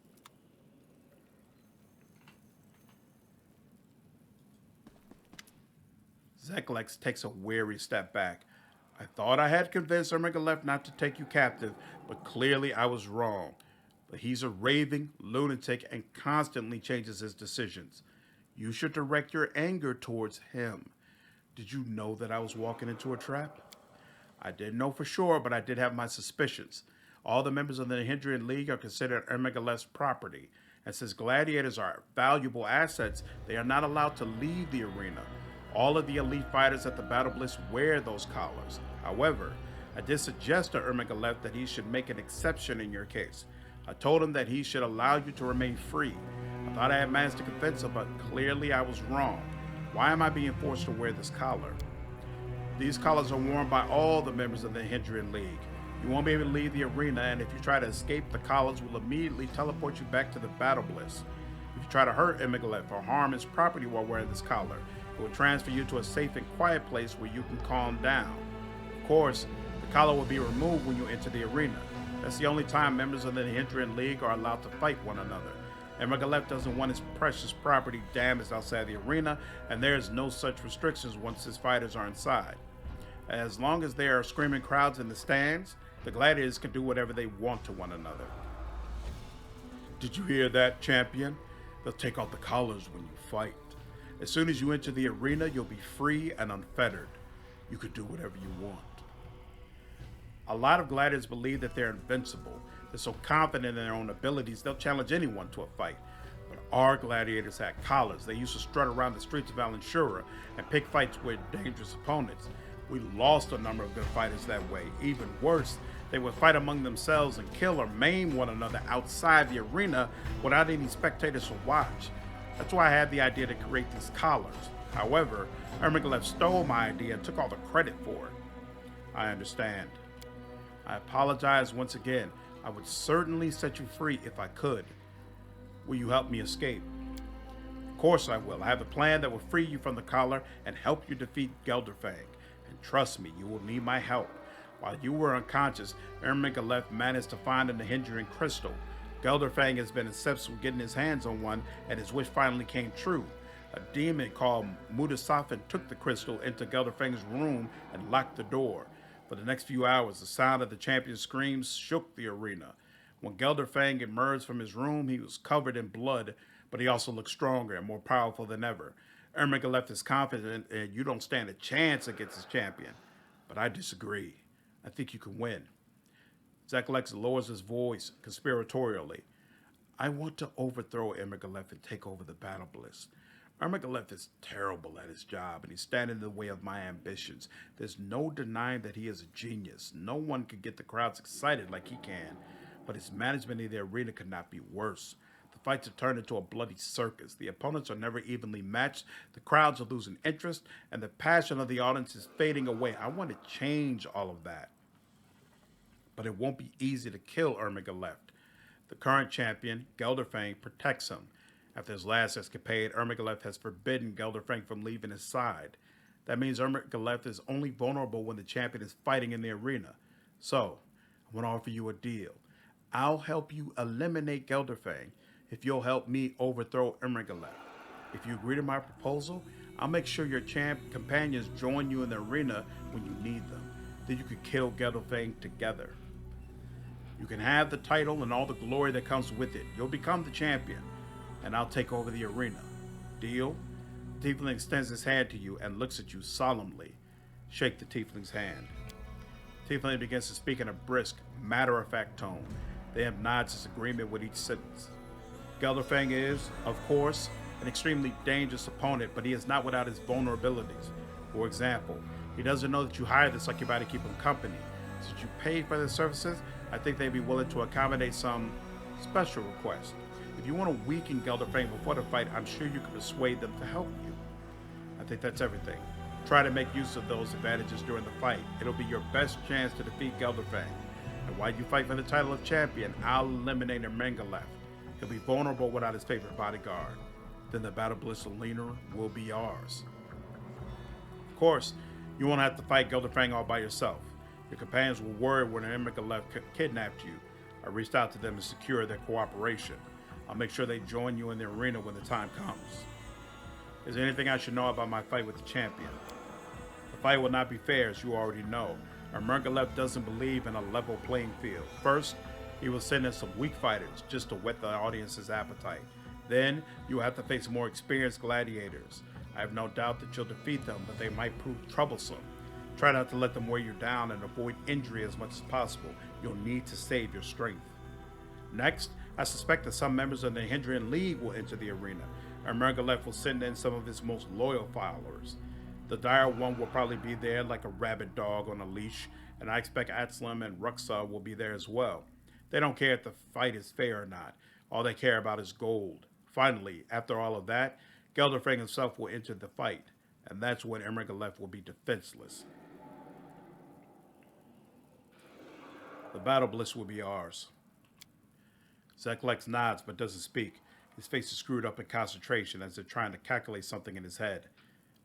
Zeklex takes a weary step back. I thought I had convinced Irmangaleth not to take you captive, but clearly I was wrong. But he's a raving lunatic and constantly changes his decisions. You should direct your anger towards him. Did you know that I was walking into a trap? I didn't know for sure, but I did have my suspicions. All the members of the Hindrian League are considered Irmangaleth's property, and since gladiators are valuable assets, they are not allowed to leave the arena. All of the elite fighters at the Battle Bliss wear those collars. However, I did suggest to Irmangaleth that he should make an exception in your case. I told him that he should allow you to remain free. I thought I had managed to convince him, but clearly I was wrong. Why am I being forced to wear this collar? These collars are worn by all the members of the Hindrian League. You won't be able to leave the arena, and if you try to escape, the collars will immediately teleport you back to the Battle Bliss. If you try to hurt Irmangaleth or harm his property while wearing this collar, it will transfer you to a safe and quiet place where you can calm down. Of course, the collar will be removed when you enter the arena. That's the only time members of the Hindrian League are allowed to fight one another. Irmangaleth doesn't want his precious property damaged outside the arena, and there is no such restrictions once his fighters are inside. As long as there are screaming crowds in the stands, the gladiators can do whatever they want to one another. Did you hear that, champion? They'll take off the collars when you fight. As soon as you enter the arena, you'll be free and unfettered. You can do whatever you want. A lot of gladiators believe that they're invincible. They're so confident in their own abilities, they'll challenge anyone to a fight. But our gladiators had collars. They used to strut around the streets of Valenshura and pick fights with dangerous opponents. We lost a number of good fighters that way. Even worse, they would fight among themselves and kill or maim one another outside the arena without any spectators to watch. That's why I had the idea to create these collars. However, Irmangaleth stole my idea and took all the credit for it. I understand. I apologize once again. I would certainly set you free if I could. Will you help me escape? Of course I will. I have a plan that will free you from the collar and help you defeat Gelderfang. And trust me, you will need my help. While you were unconscious, Irmangaleth managed to find an Hindrian crystal. Gelderfang has been obsessed with getting his hands on one, and his wish finally came true. A demon called Mudasafin took the crystal into Gelderfang's room and locked the door. For the next few hours, the sound of the champion's screams shook the arena. When Gelderfang emerged from his room, he was covered in blood, but he also looked stronger and more powerful than ever. Irmangaleth is confident and you don't stand a chance against his champion. But I disagree. I think you can win. Zekalex lowers his voice conspiratorially. I want to overthrow Irmangaleth and take over the Battle Bliss. Irmangaleth is terrible at his job, and he's standing in the way of my ambitions. There's no denying that he is a genius. No one can get the crowds excited like he can, but his management of the arena could not be worse. The fights have turned into a bloody circus. The opponents are never evenly matched. The crowds are losing interest, and the passion of the audience is fading away. I want to change all of that. But it won't be easy to kill Irmangaleth. The current champion, Gelderfang, protects him. After his last escapade, Irmangaleth has forbidden Gelderfang from leaving his side. That means Irmangaleth is only vulnerable when the champion is fighting in the arena. So, I want to offer you a deal. I'll help you eliminate Gelderfang if you'll help me overthrow Irmangaleth. If you agree to my proposal, I'll make sure your companions join you in the arena when you need them. Then you can kill Gelderfang together. You can have the title and all the glory that comes with it. You'll become the champion, and I'll take over the arena. Deal? The tiefling extends his hand to you and looks at you solemnly. Shake the tiefling's hand. Tiefling begins to speak in a brisk, matter-of-fact tone. They have nods his agreement with each sentence. Gelderfang is, of course, an extremely dangerous opponent, but he is not without his vulnerabilities. For example, he doesn't know that you hired the succubi to keep him company. Since you paid for their services, I think they'd be willing to accommodate some special requests. If you want to weaken Gelderfang before the fight, I'm sure you can persuade them to help you. I think that's everything. Try to make use of those advantages during the fight. It'll be your best chance to defeat Gelderfang. And while you fight for the title of champion, I'll eliminate Irmangaleth. He'll be vulnerable without his favorite bodyguard. Then the Battle Bliss arena will be ours. Of course, you won't have to fight Gelderfang all by yourself. Your companions were worried when Irmangaleth kidnapped you. I reached out to them to secure their cooperation. I'll make sure they join you in the arena when the time comes. Is there anything I should know about my fight with the champion? The fight will not be fair, as you already know. Irmangaleth doesn't believe in a level playing field. First, he will send in some weak fighters just to whet the audience's appetite. Then, you will have to face more experienced gladiators. I have no doubt that you'll defeat them, but they might prove troublesome. Try not to let them weigh you down and avoid injury as much as possible. You'll need to save your strength. Next, I suspect that some members of the Hindrian League will enter the arena. Irmangaleth will send in some of his most loyal followers. The Dire One will probably be there like a rabid dog on a leash, and I expect Atslam and Ruxa will be there as well. They don't care if the fight is fair or not. All they care about is gold. Finally, after all of that, Gelderfang himself will enter the fight, and that's when Irmangaleth will be defenseless. The battle bliss will be ours. Zeklex nods but doesn't speak. His face is screwed up in concentration as if trying to calculate something in his head.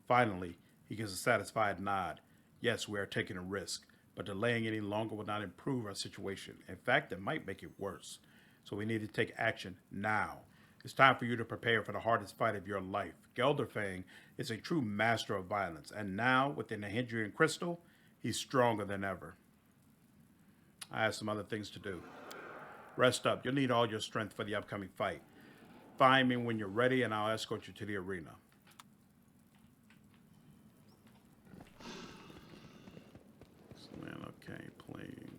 Finally, he gives a satisfied nod. Yes, we are taking a risk, but delaying any longer will not improve our situation. In fact, it might make it worse. So we need to take action now. It's time for you to prepare for the hardest fight of your life. Gelderfang is a true master of violence, and now, within the Hindrian Crystal, he's stronger than ever. I have some other things to do. Rest up. You'll need all your strength for the upcoming fight. Find me when you're ready, and I'll escort you to the arena. Okay, playing.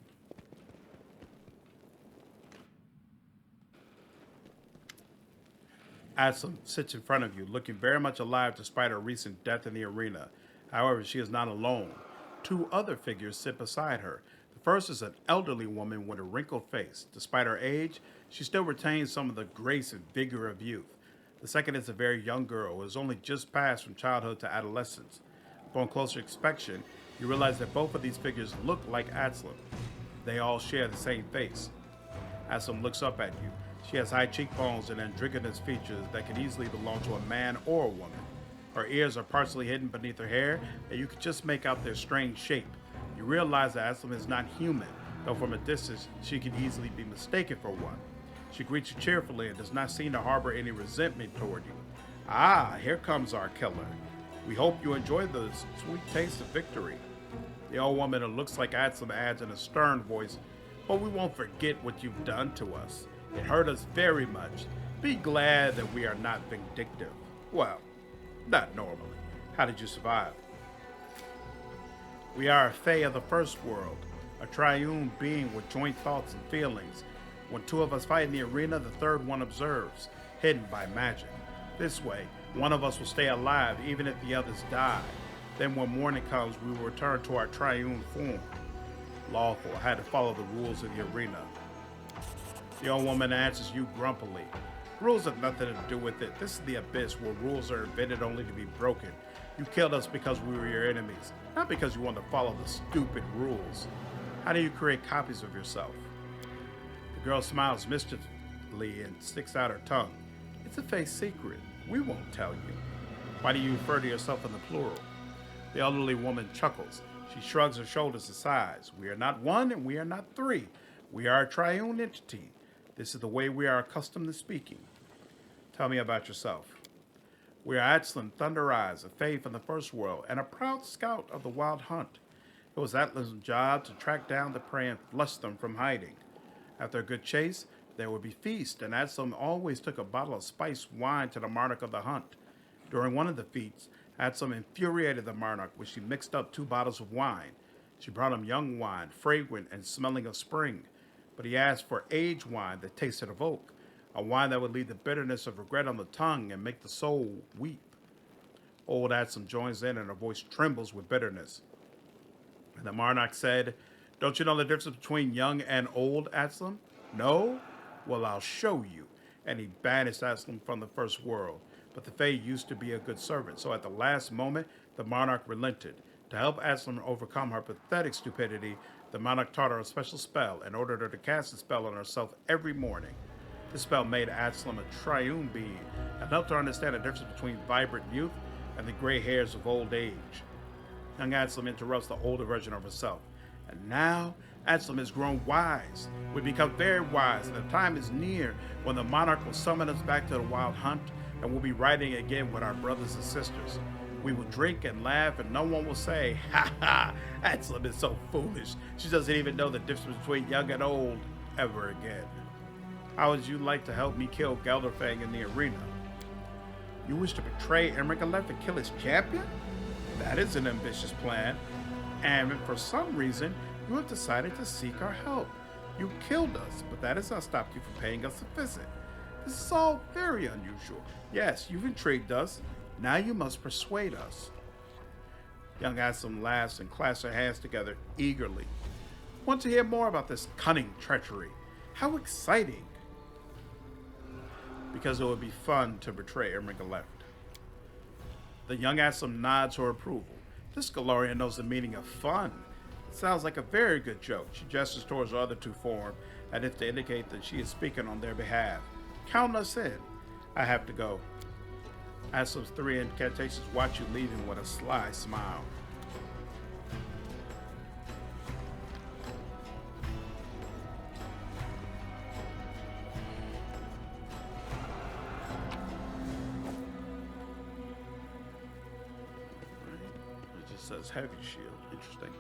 Atslam sits in front of you, looking very much alive despite her recent death in the arena. However, she is not alone. Two other figures sit beside her. The first is an elderly woman with a wrinkled face. Despite her age, she still retains some of the grace and vigor of youth. The second is a very young girl who has only just passed from childhood to adolescence. Upon closer inspection, you realize that both of these figures look like Atslam. They all share the same face. Atslam looks up at you. She has high cheekbones and androgynous features that could easily belong to a man or a woman. Her ears are partially hidden beneath her hair, and you can just make out their strange shape. You realize that Atslam is not human, though from a distance she can easily be mistaken for one. She greets you cheerfully and does not seem to harbor any resentment toward you. Ah, here comes our killer. We hope you enjoy the sweet taste of victory. The old woman who looks like Atslam adds in a stern voice, but we won't forget what you've done to us. It hurt us very much. Be glad that we are not vindictive. Well, not normally. How did you survive? We are a Fae of the first world, a triune being with joint thoughts and feelings. When two of us fight in the arena, the third one observes, hidden by magic. This way, one of us will stay alive even if the others die. Then when morning comes, we will return to our triune form. Lawful, I had to follow the rules of the arena. The old woman answers you grumpily. Rules have nothing to do with it. This is the abyss where rules are invented only to be broken. You killed us because we were your enemies, not because you want to follow the stupid rules. How do you create copies of yourself? The girl smiles mischievously and sticks out her tongue. It's a Fae secret. We won't tell you. Why do you refer to yourself in the plural? The elderly woman chuckles. She shrugs her shoulders and sighs. We are not one and we are not three. We are a triune entity. This is the way we are accustomed to speaking. Tell me about yourself. We are Atslam Thunder Eyes, a Fae from the first world, and a proud scout of the Wild Hunt. It was Atlas's job to track down the prey and flush them from hiding. After a good chase, there would be feast, and Atslam always took a bottle of spiced wine to the monarch of the hunt. During one of the feasts, Atslam infuriated the monarch when she mixed up 2 bottles of wine. She brought him young wine, fragrant and smelling of spring, but he asked for aged wine that tasted of oak, a wine that would leave the bitterness of regret on the tongue and make the soul weep. Old Atslam joins in and her voice trembles with bitterness. And the monarch said, "Don't you know the difference between young and old, Atslam? No? Well, I'll show you." And he banished Atslam from the first world. But the Fae used to be a good servant, so at the last moment, the monarch relented. To help Atslam overcome her pathetic stupidity, the monarch taught her a special spell and ordered her to cast the spell on herself every morning. This spell made Atslam a triune being and helped her understand the difference between vibrant youth and the gray hairs of old age. Young Atslam interrupts the older version of herself. And now, Atslam has grown wise. We become very wise, and the time is near when the monarch will summon us back to the Wild Hunt, and we'll be riding again with our brothers and sisters. We will drink and laugh, and no one will say, "Ha ha, Atslam is so foolish. She doesn't even know the difference between young and old," ever again. How would you like to help me kill Gelderfang in the arena? You wish to betray Irmangaleth and kill his champion? That is an ambitious plan, and for some reason, you have decided to seek our help. You killed us, but that has not stopped you from paying us a visit. This is all very unusual. Yes, you've intrigued us. Now you must persuade us. Young Aslam laughs and clasps her hands together eagerly. Want to hear more about this cunning treachery? How exciting! Because it would be fun to betray Irmangaleth. The young Aslam nods her approval. This Galorian knows the meaning of fun. It sounds like a very good joke. She gestures towards the other two form, as if to indicate that she is speaking on their behalf. Count us in. I have to go. Aslam's 3 incantations watch you leaving with a sly smile. It just says heavy shield. Interesting.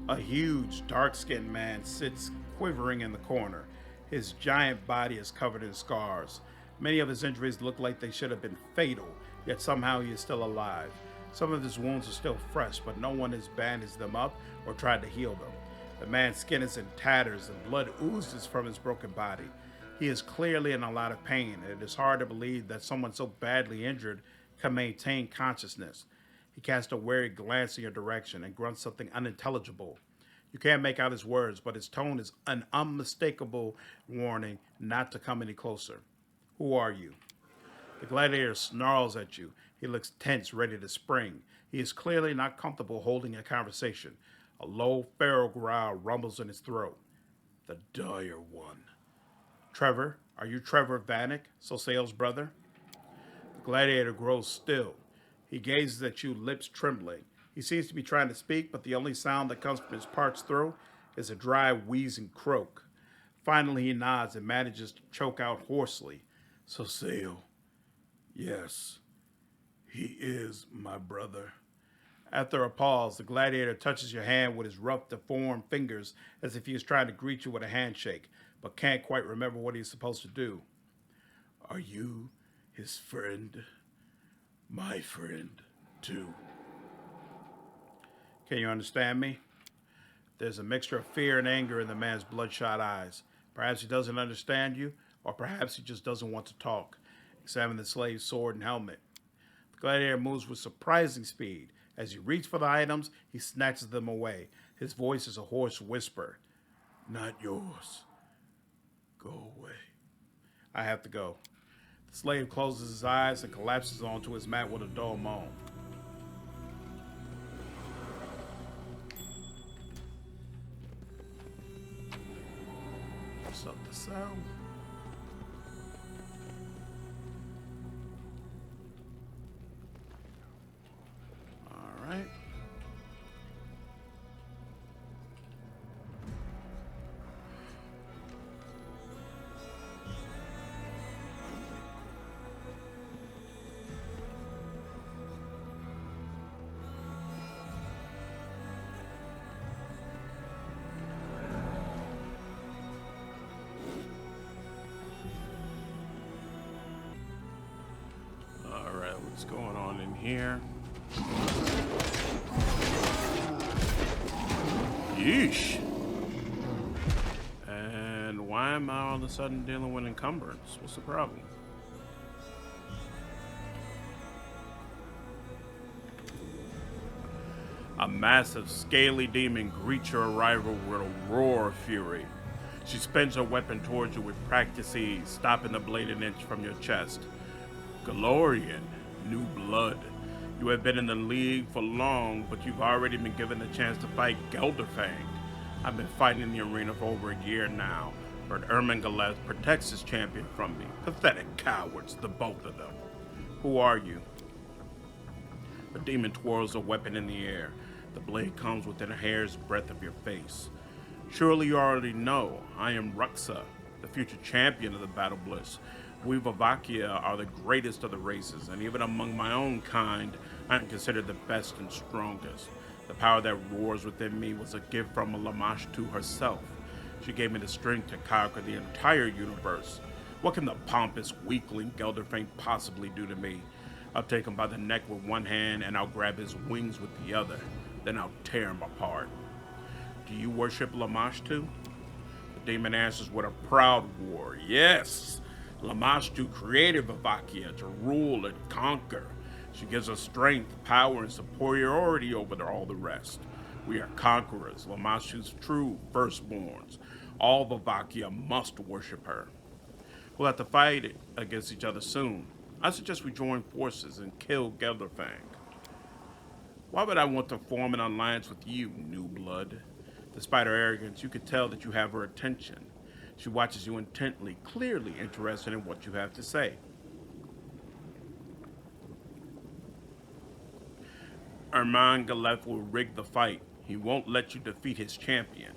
A huge, dark-skinned man sits quivering in the corner. His giant body is covered in scars. Many of his injuries look like they should have been fatal, yet somehow he is still alive. Some of his wounds are still fresh, but no one has bandaged them up or tried to heal them. The man's skin is in tatters and blood oozes from his broken body. He is clearly in a lot of pain, and it is hard to believe that someone so badly injured can maintain consciousness. He casts a wary glance in your direction and grunts something unintelligible. You can't make out his words, but his tone is an unmistakable warning not to come any closer. Who are you? The gladiator snarls at you. He looks tense, ready to spring. He is clearly not comfortable holding a conversation. A low, feral growl rumbles in his throat. The dire one. Trevor, are you Trevor Vanek, Sosail's brother? The gladiator grows still. He gazes at you, lips trembling. He seems to be trying to speak, but the only sound that comes from his parched throat is a dry, wheezing croak. Finally, he nods and manages to choke out hoarsely. Sosail, yes, he is my brother. After a pause, the gladiator touches your hand with his rough, deformed fingers as if he is trying to greet you with a handshake, but can't quite remember what he's supposed to do. Are you his friend? My friend, too. Can you understand me? There's a mixture of fear and anger in the man's bloodshot eyes. Perhaps he doesn't understand you, or perhaps he just doesn't want to talk. Examine the slave's sword and helmet. The gladiator moves with surprising speed. As you reach for the items, he snatches them away. His voice is a hoarse whisper. Not yours. Go away. I have to go. The slave closes his eyes and collapses onto his mat with a dull moan. What's up the sound? All right. What's going on in here? Yeesh. And why am I all of a sudden dealing with encumbrance? What's the problem? A massive, scaly demon greets your arrival with a roar of fury. She spins her weapon towards you with practiced ease, stopping the blade an inch from your chest. Galorian. New blood. You have been in the league for long, but you've already been given the chance to fight Gelderfang. I've been fighting in the arena for over a year now, but Irmangaleth protects his champion from me. Pathetic cowards, the both of them. Who are you? The demon twirls a weapon in the air. The blade comes within a hair's breadth of your face. Surely you already know, I am Ruxa, the future champion of the Battle Bliss. We Vellaxia are the greatest of the races, and even among my own kind, I am considered the best and strongest. The power that roars within me was a gift from Lamashtu herself. She gave me the strength to conquer the entire universe. What can the pompous weakling Gelderfang possibly do to me? I'll take him by the neck with one hand and I'll grab his wings with the other. Then I'll tear him apart. Do you worship Lamashtu? The demon answers with a proud war. Yes! Lamashtu created Vellaxia to rule and conquer. She gives us strength, power, and superiority over all the rest. We are conquerors, Lamashtu's true firstborns. All Vellaxia must worship her. We'll have to fight against each other soon. I suggest we join forces and kill Gelderfang. Why would I want to form an alliance with you, new blood? Despite her arrogance, you can tell that you have her attention. She watches you intently, clearly interested in what you have to say. Irmangaleth will rig the fight. He won't let you defeat his champion.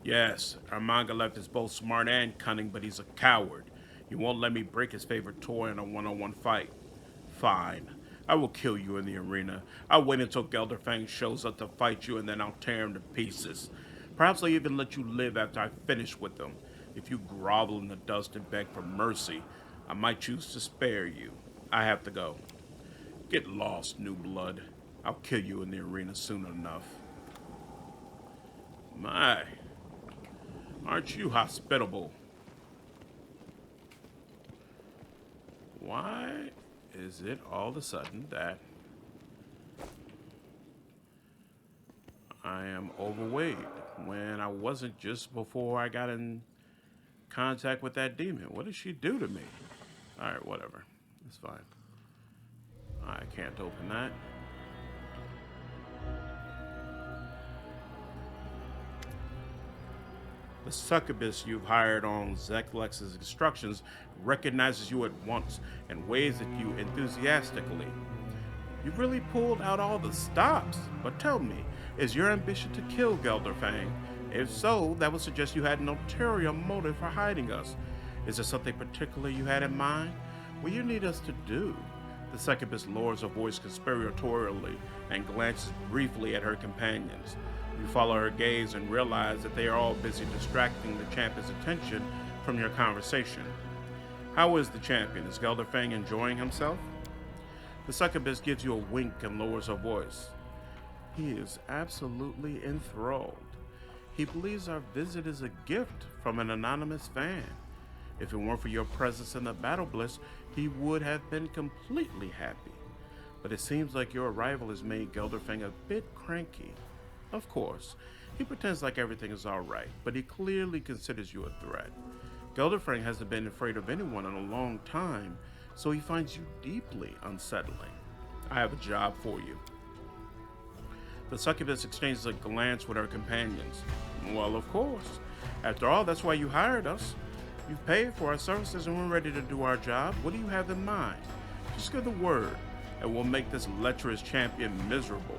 Yes, Irmangaleth is both smart and cunning, but he's a coward. He won't let me break his favorite toy in a one-on-one fight. Fine. I will kill you in the arena. I'll wait until Gelderfang shows up to fight you, and then I'll tear him to pieces. Perhaps I'll even let you live after I finish with him. If you grovel in the dust and beg for mercy, I might choose to spare you. I have to go. Get lost, new blood. I'll kill you in the arena soon enough. My, aren't you hospitable? Why is it all of a sudden that I am overweight when I wasn't just before I got in contact with that demon? What did she do to me? Alright, whatever. It's fine. I can't open that. The succubus you've hired on Zeklex's instructions recognizes you at once and waves at you enthusiastically. You've really pulled out all the stops. But tell me, is your ambition to kill Gelderfang? If so, that would suggest you had an ulterior motive for hiding us. Is there something particular you had in mind? What you need us to do? The succubus lowers her voice conspiratorially and glances briefly at her companions. You follow her gaze and realize that they are all busy distracting the champion's attention from your conversation. How is the champion? Is Gelderfang enjoying himself? The succubus gives you a wink and lowers her voice. He is absolutely enthralled. He believes our visit is a gift from an anonymous fan. If it weren't for your presence in the battle bliss, he would have been completely happy. But it seems like your arrival has made Gelderfang a bit cranky. Of course, he pretends like everything is alright, but he clearly considers you a threat. Gelderfang hasn't been afraid of anyone in a long time, so he finds you deeply unsettling. I have a job for you. The succubus exchanges a glance with her companions. Well, of course. After all, that's why you hired us. You've paid for our services and we're ready to do our job. What do you have in mind? Just give the word, and we'll make this lecherous champion miserable.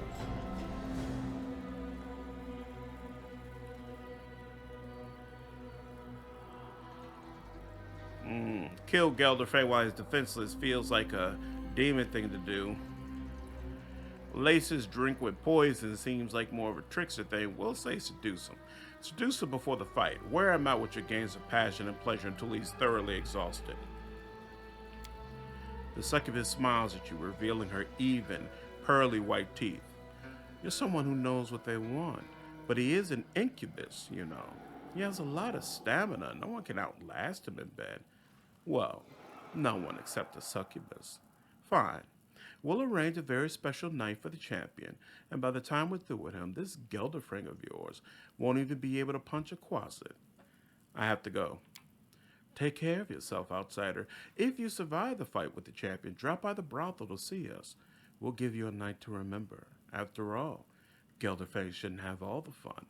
Kill Gelderfang while he's defenseless feels like a demon thing to do. Lace his drink with poison seems like more of a trickster thing. We'll say seduce him. Seduce him before the fight. Wear him out with your games of passion and pleasure until he's thoroughly exhausted. The succubus smiles at you, revealing her even, pearly white teeth. You're someone who knows what they want, but he is an incubus, you know. He has a lot of stamina. No one can outlast him in bed. Well, no one except the succubus. Fine. We'll arrange a very special night for the champion, and by the time we're through with him, this Gelderfang of yours won't even be able to punch a quasit. I have to go. Take care of yourself, outsider. If you survive the fight with the champion, drop by the brothel to see us. We'll give you a night to remember. After all, Gelderfang shouldn't have all the fun.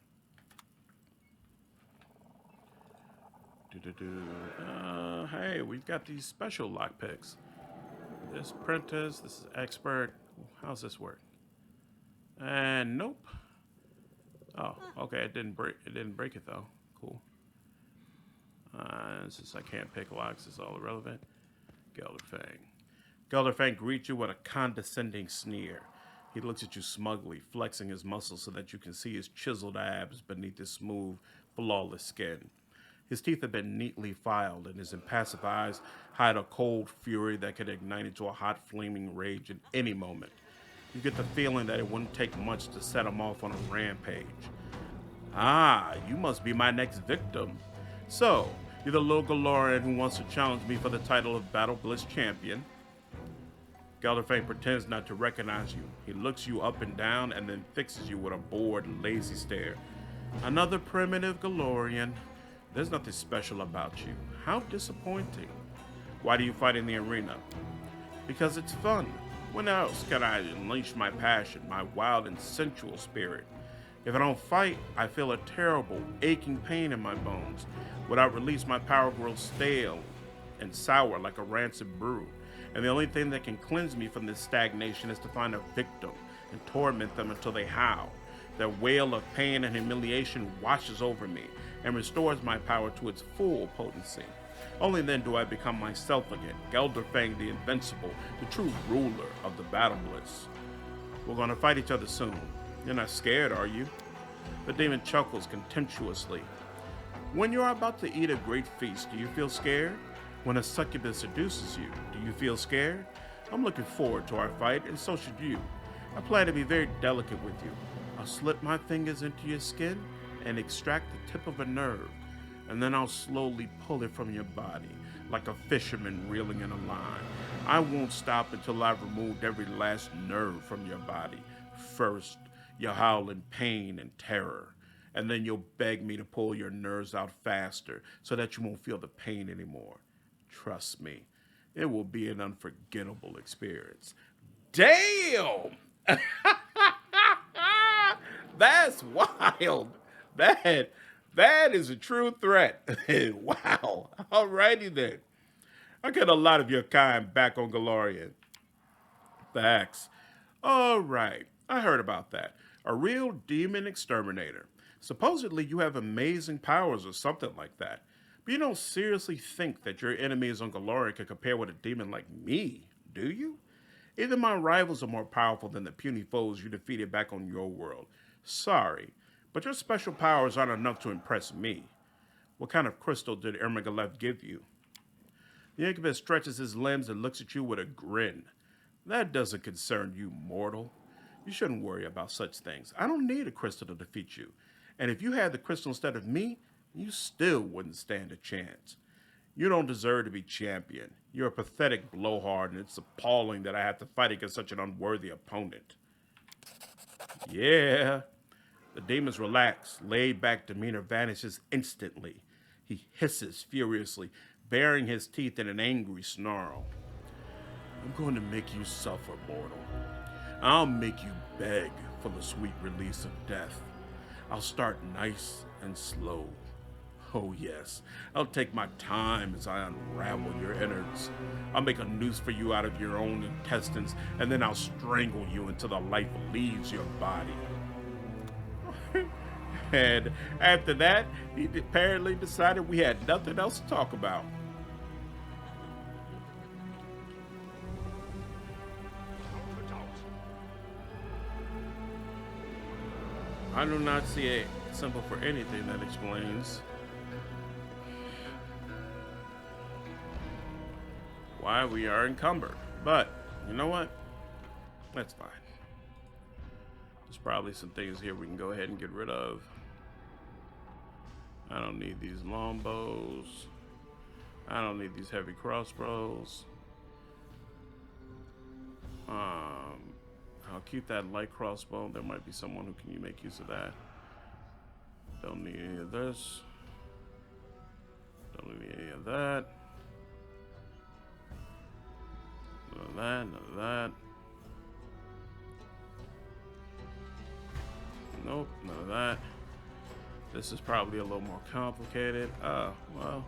Hey, we've got these special lockpicks. This apprentice, this is expert. How's this work? And nope. Oh, okay. It didn't break. It didn't break it though. Cool. Since I can't pick locks, it's all irrelevant. Gelderfang. Gelderfang greets you with a condescending sneer. He looks at you smugly, flexing his muscles so that you can see his chiseled abs beneath his smooth, flawless skin. His teeth have been neatly filed, and his impassive eyes hide a cold fury that could ignite into a hot, flaming rage at any moment. You get the feeling that it wouldn't take much to set him off on a rampage. Ah, you must be my next victim. So, you're the little Galorian who wants to challenge me for the title of Battle Bliss Champion. Gelderfang pretends not to recognize you. He looks you up and down and then fixes you with a bored, lazy stare. Another primitive Galorian. There's nothing special about you. How disappointing. Why do you fight in the arena? Because it's fun. When else can I unleash my passion, my wild and sensual spirit? If I don't fight, I feel a terrible, aching pain in my bones. Without release, my power grows stale and sour like a rancid brew. And the only thing that can cleanse me from this stagnation is to find a victim and torment them until they howl. Their wail of pain and humiliation washes over me and restores my power to its full potency. Only then do I become myself again, Gelderfang the Invincible, the true ruler of the Battle Bliss. We're gonna fight each other soon. You're not scared, are you? The demon chuckles contemptuously. When you're about to eat a great feast, do you feel scared? When a succubus seduces you, do you feel scared? I'm looking forward to our fight, and so should you. I plan to be very delicate with you. I'll slip my fingers into your skin and extract the tip of a nerve, and then I'll slowly pull it from your body, like a fisherman reeling in a line. I won't stop until I've removed every last nerve from your body. First, you'll howl in pain and terror, and then you'll beg me to pull your nerves out faster so that you won't feel the pain anymore. Trust me, it will be an unforgettable experience. Damn! That's wild. That is a true threat. Wow. Alrighty then. I get a lot of your kind back on Galorian. Facts. Alright. I heard about that. A real demon exterminator. Supposedly you have amazing powers or something like that. But you don't seriously think that your enemies on Galorian can compare with a demon like me, do you? Even my rivals are more powerful than the puny foes you defeated back on your world. Sorry, but your special powers aren't enough to impress me. What kind of crystal did Irmangaleth give you? The incubus stretches his limbs and looks at you with a grin. That doesn't concern you, mortal. You shouldn't worry about such things. I don't need a crystal to defeat you. And if you had the crystal instead of me, you still wouldn't stand a chance. You don't deserve to be champion. You're a pathetic blowhard, and it's appalling that I have to fight against such an unworthy opponent. Yeah. The demon's relaxed, laid-back demeanor vanishes instantly. He hisses furiously, baring his teeth in an angry snarl. I'm going to make you suffer, mortal. I'll make you beg for the sweet release of death. I'll start nice and slow. Oh yes, I'll take my time as I unravel your innards. I'll make a noose for you out of your own intestines, and then I'll strangle you until the life leaves your body. And after that, he apparently decided we had nothing else to talk about. I do not see a symbol for anything that explains why we are encumbered. But, you know what? That's fine. There's probably some things here we can go ahead and get rid of. I don't need these longbows. I don't need these heavy crossbows. I'll keep that light crossbow. There might be someone who can make use of that. Don't need any of this. Don't need any of that. None of that, none of that. Nope, none of that. This is probably a little more complicated. Well.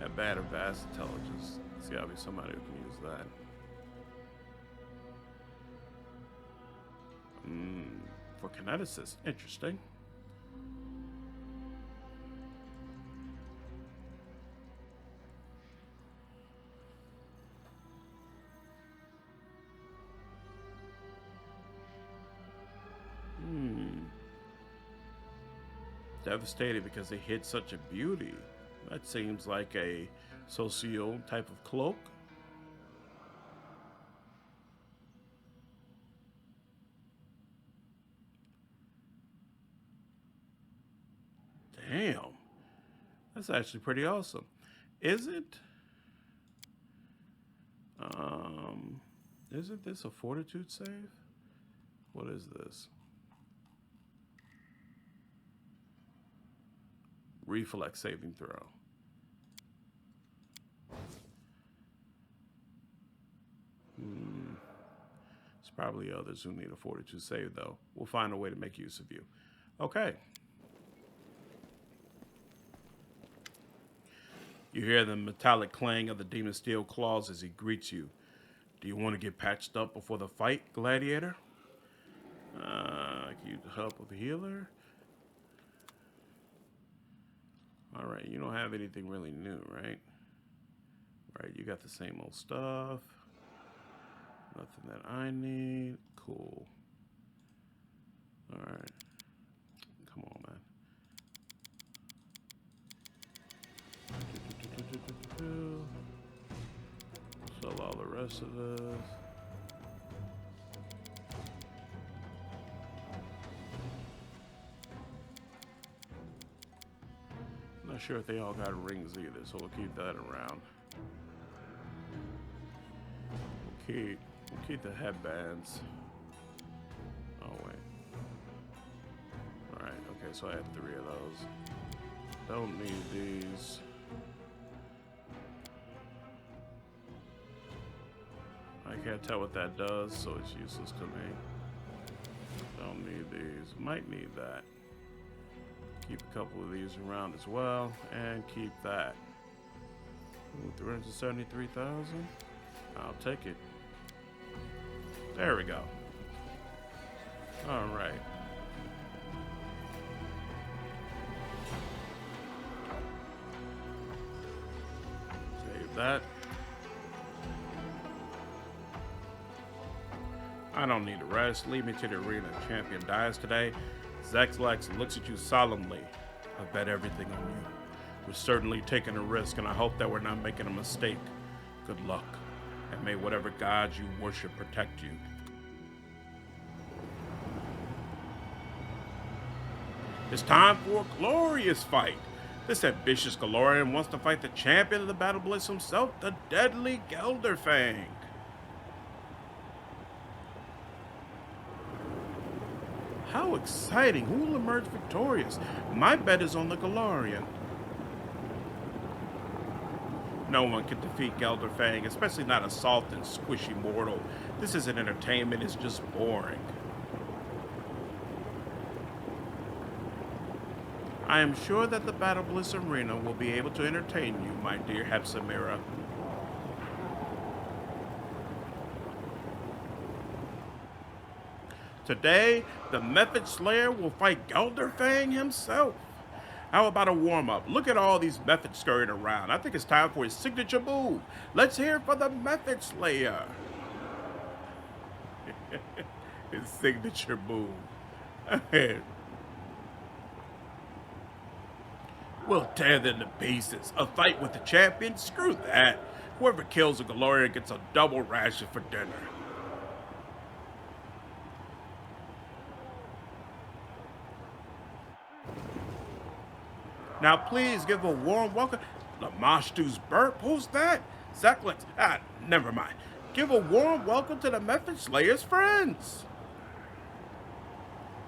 That bad or vast intelligence. There's gotta be somebody who can use that. For kineticists, interesting. Devastated because they hid such a beauty. That seems like a socio type of cloak. Damn. That's actually pretty awesome. Is it? Isn't this a fortitude save? What is this? Reflex saving throw. There's probably others who need a fortitude save, though. We'll find a way to make use of you. Okay. You hear the metallic clang of the demon's steel claws as he greets you. Do you want to get patched up before the fight, gladiator? Can you help with the healer? Alright, you don't have anything really new, right? Right, you got the same old stuff. Nothing that I need. Cool. Alright. Come on, man. Sell all the rest of this. Not sure if they all got rings either, so we'll keep that around. We'll keep the headbands. Oh wait. Alright, okay, so I have 3 of those. Don't need these. I can't tell what that does, so it's useless to me. Don't need these. Might need that. Keep a couple of these around as well, and keep that. Ooh, 373,000. I'll take it. There we go. All right. Save that. I don't need to rest. Lead me to the arena. Champion dies today. Zexlex looks at you solemnly. I bet everything on you. We're certainly taking a risk, and I hope that we're not making a mistake. Good luck, and may whatever gods you worship protect you. It's time for a glorious fight. This ambitious Galorian wants to fight the champion of the Battle Blitz himself, the deadly Gelderfang. How exciting! Who will emerge victorious? My bet is on the Galorian. No one can defeat Gelderfang, especially not a soft and squishy mortal. This isn't entertainment, it's just boring. I am sure that the Battle Bliss Arena will be able to entertain you, my dear Hepsamira. Today, the Method Slayer will fight Gelderfang himself. How about a warm-up? Look at all these methods scurrying around. I think it's time for his signature move. Let's hear it for the Method Slayer. His signature move. We'll tear them to pieces. A fight with the champion? Screw that. Whoever kills a Galorian gets a double ration for dinner. Now please give a warm welcome. Lamashtu's burp? Who's that? Zeklex. Never mind. Give a warm welcome to the Method Slayer's friends.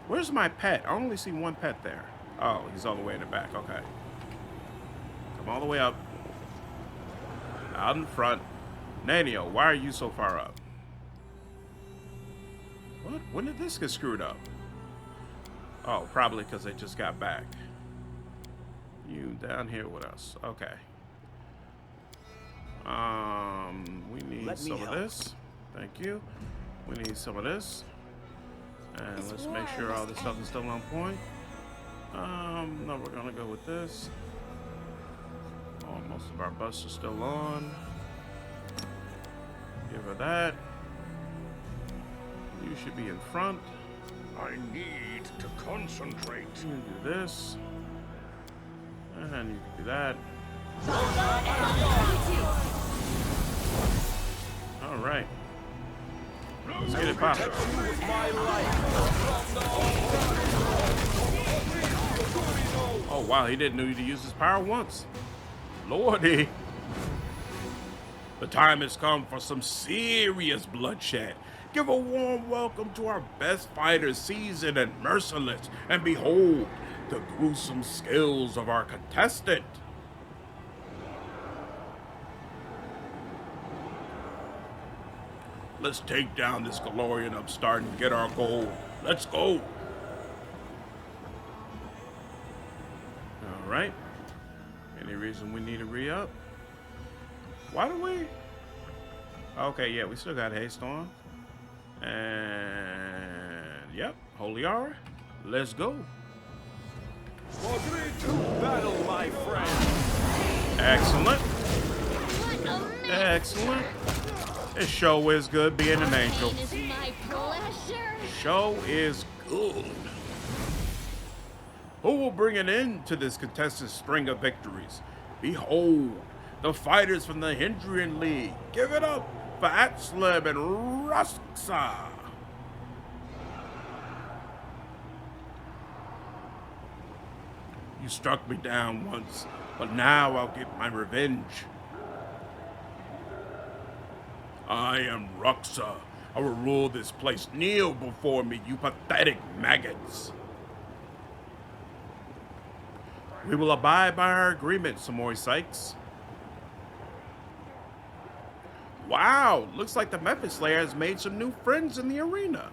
Where's my pet? I only see one pet there. Oh, he's all the way in the back. Okay. Come all the way up. Out in front. Nanio, why are you so far up? What? When did this get screwed up? Oh, probably because they just got back. You down here with us. Okay. We need some of this. Thank you. We need some of this. And let's make sure all this stuff is still on point. No, we're gonna go with this. Oh, most of our busts are still on. Give her that. You should be in front. I need to concentrate. You can do this. And you can do that. All right. Let's get it popping. Oh, wow. He didn't need to use his power once. Lordy. The time has come for some serious bloodshed. Give a warm welcome to our best fighters, seasoned and merciless, and behold the gruesome skills of our contestant. Let's take down this Galorian upstart and get our goal. Let's go. All right. Any reason we need to re-up? Why do we? Okay, yeah, we still got haste on. And yep, Holy Aura. Let's go. Agree to battle, my friend. Excellent. What a mess. Excellent. This show is good being an angel. It is my pleasure. Show is good. Who will bring an end to this contested string of victories? Behold, the fighters from the Hindrian League. Give it up for Atsleb and Ruxa. You struck me down once, but now I'll get my revenge. I am Ruxa. I will rule this place. Kneel before me, you pathetic maggots. We will abide by our agreement, Samori Sykes. Wow, looks like the Method Slayer has made some new friends in the arena.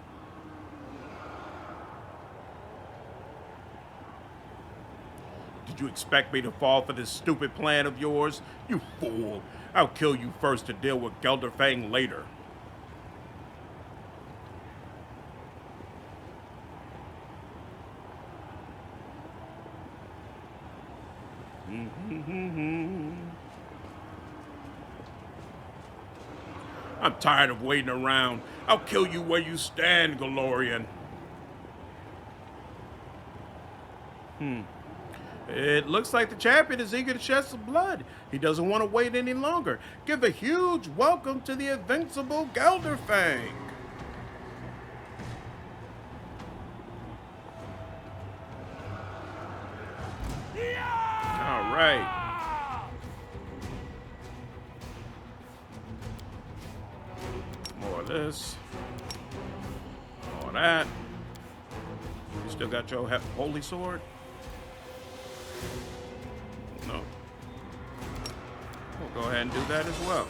Did you expect me to fall for this stupid plan of yours? You fool. I'll kill you first to deal with Gelderfang later. I'm tired of waiting around. I'll kill you where you stand, Galorian. It looks like the champion is eager to shed some blood. He doesn't want to wait any longer. Give a huge welcome to the invincible Gelderfang. All right. More of this. More of that. You still got your holy sword? No. We'll go ahead and do that as well.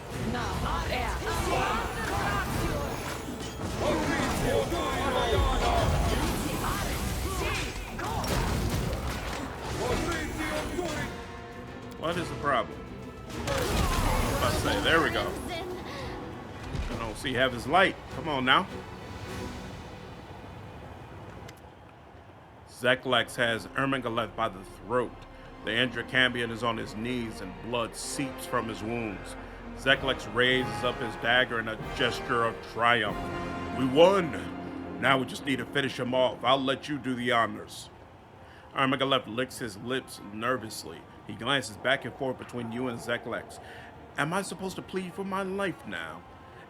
What is the problem? Let's say, there we go. I don't see heaven's light. Come on now. Zeklex has Irmangaleth by the throat. The Androcambion is on his knees and blood seeps from his wounds. Zeklex raises up his dagger in a gesture of triumph. We won! Now we just need to finish him off. I'll let you do the honors. Irmangaleth licks his lips nervously. He glances back and forth between you and Zeklex. Am I supposed to plead for my life now?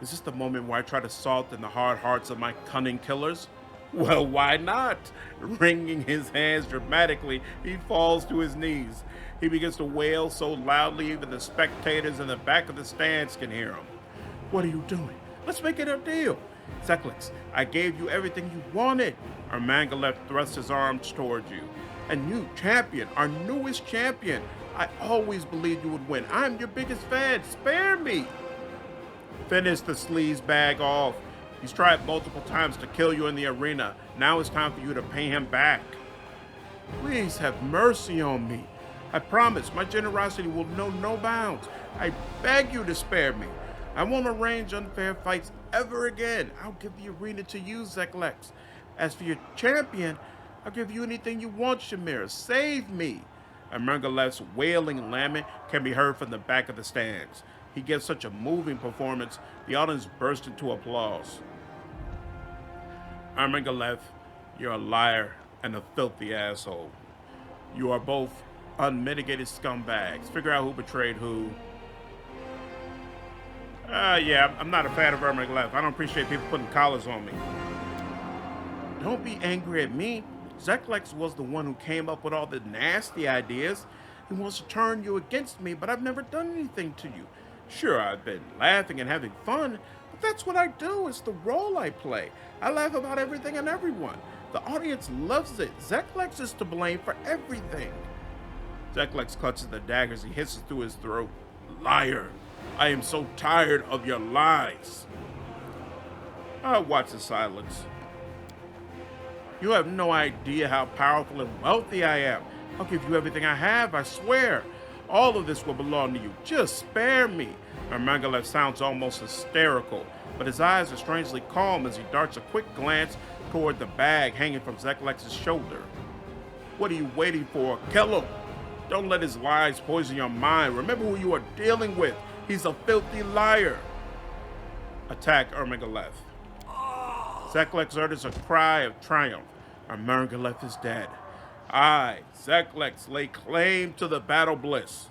Is this the moment where I try to soften the hard hearts of my cunning killers? Well, why not? Wringing his hands dramatically, he falls to his knees. He begins to wail so loudly even the spectators in the back of the stands can hear him. What are you doing? Let's make it a deal. Zeklex, I gave you everything you wanted. Irmangaleth thrusts his arms towards you. And you, champion, our newest champion. I always believed you would win. I'm your biggest fan. Spare me. Finish the sleaze bag off. He's tried multiple times to kill you in the arena. Now it's time for you to pay him back. Please have mercy on me. I promise my generosity will know no bounds. I beg you to spare me. I won't arrange unfair fights ever again. I'll give the arena to you, Zeklex. As for your champion, I'll give you anything you want, Shamir. Save me. Irmangaleth's wailing lament can be heard from the back of the stands. He gives such a moving performance, the audience burst into applause. Irmangaleth You're a liar and a filthy asshole. You are both unmitigated scumbags. Figure out who betrayed who. Yeah, I'm not a fan of Irmangaleth. I don't appreciate people putting collars on me. Don't be angry at me. Zeklex was the one who came up with all the nasty ideas. He wants to turn you against me, but I've never done anything to you. Sure, I've been laughing and having fun, but that's what I do. It's the role I play. I laugh about everything and everyone. The audience loves it. Zeklex is to blame for everything. Zeklex clutches the daggers he hisses through his throat. Liar! I am so tired of your lies. I watch the silence. You have no idea how powerful and wealthy I am. I'll give you everything I have, I swear. All of this will belong to you. Just spare me. Irmangaleth sounds almost hysterical, but his eyes are strangely calm as he darts a quick glance toward the bag hanging from Zeklex's shoulder. What are you waiting for? Kill him! Don't let his lies poison your mind. Remember who you are dealing with. He's a filthy liar. Attack Irmangaleth. Zeklex utters a cry of triumph. Irmangaleth is dead. I, Zeklex, lay claim to the battle bliss.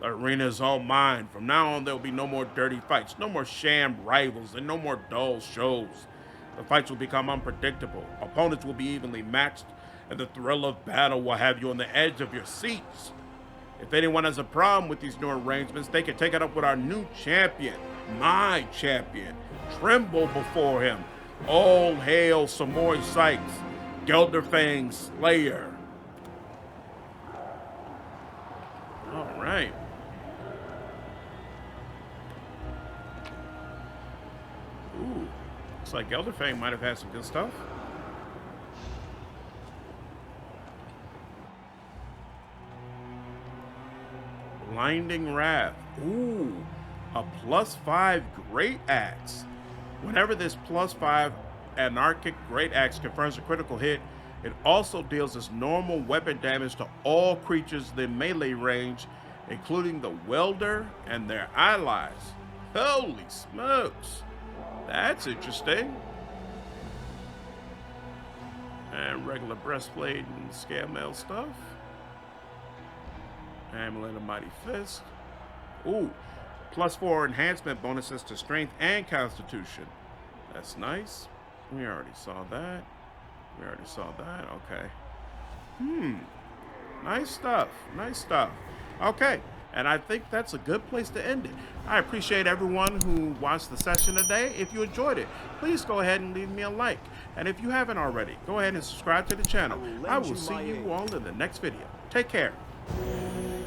The arena is all mine. From now on, there will be no more dirty fights, no more sham rivals, and no more dull shows. The fights will become unpredictable. Opponents will be evenly matched, and the thrill of battle will have you on the edge of your seats. If anyone has a problem with these new arrangements, they can take it up with our new champion, my champion. Tremble before him. All hail Samoy Sykes, Gelderfang Slayer. All right. Ooh, looks like Gelderfang might have had some good stuff. Blinding Wrath. Ooh, a +5 Great Axe. Whenever this +5 Anarchic Great Axe confirms a critical hit, it also deals its normal weapon damage to all creatures in melee range, including the Welder and their allies. Holy smokes! That's interesting. And regular breastplate and scale mail stuff. Amulet of Mighty Fist. Ooh, +4 enhancement bonuses to strength and constitution. That's nice. We already saw that. Okay. Nice stuff. Nice stuff. Okay. And I think that's a good place to end it. I appreciate everyone who watched the session today. If you enjoyed it, please go ahead and leave me a like. And if you haven't already, go ahead and subscribe to the channel. I will see you all in the next video. Take care.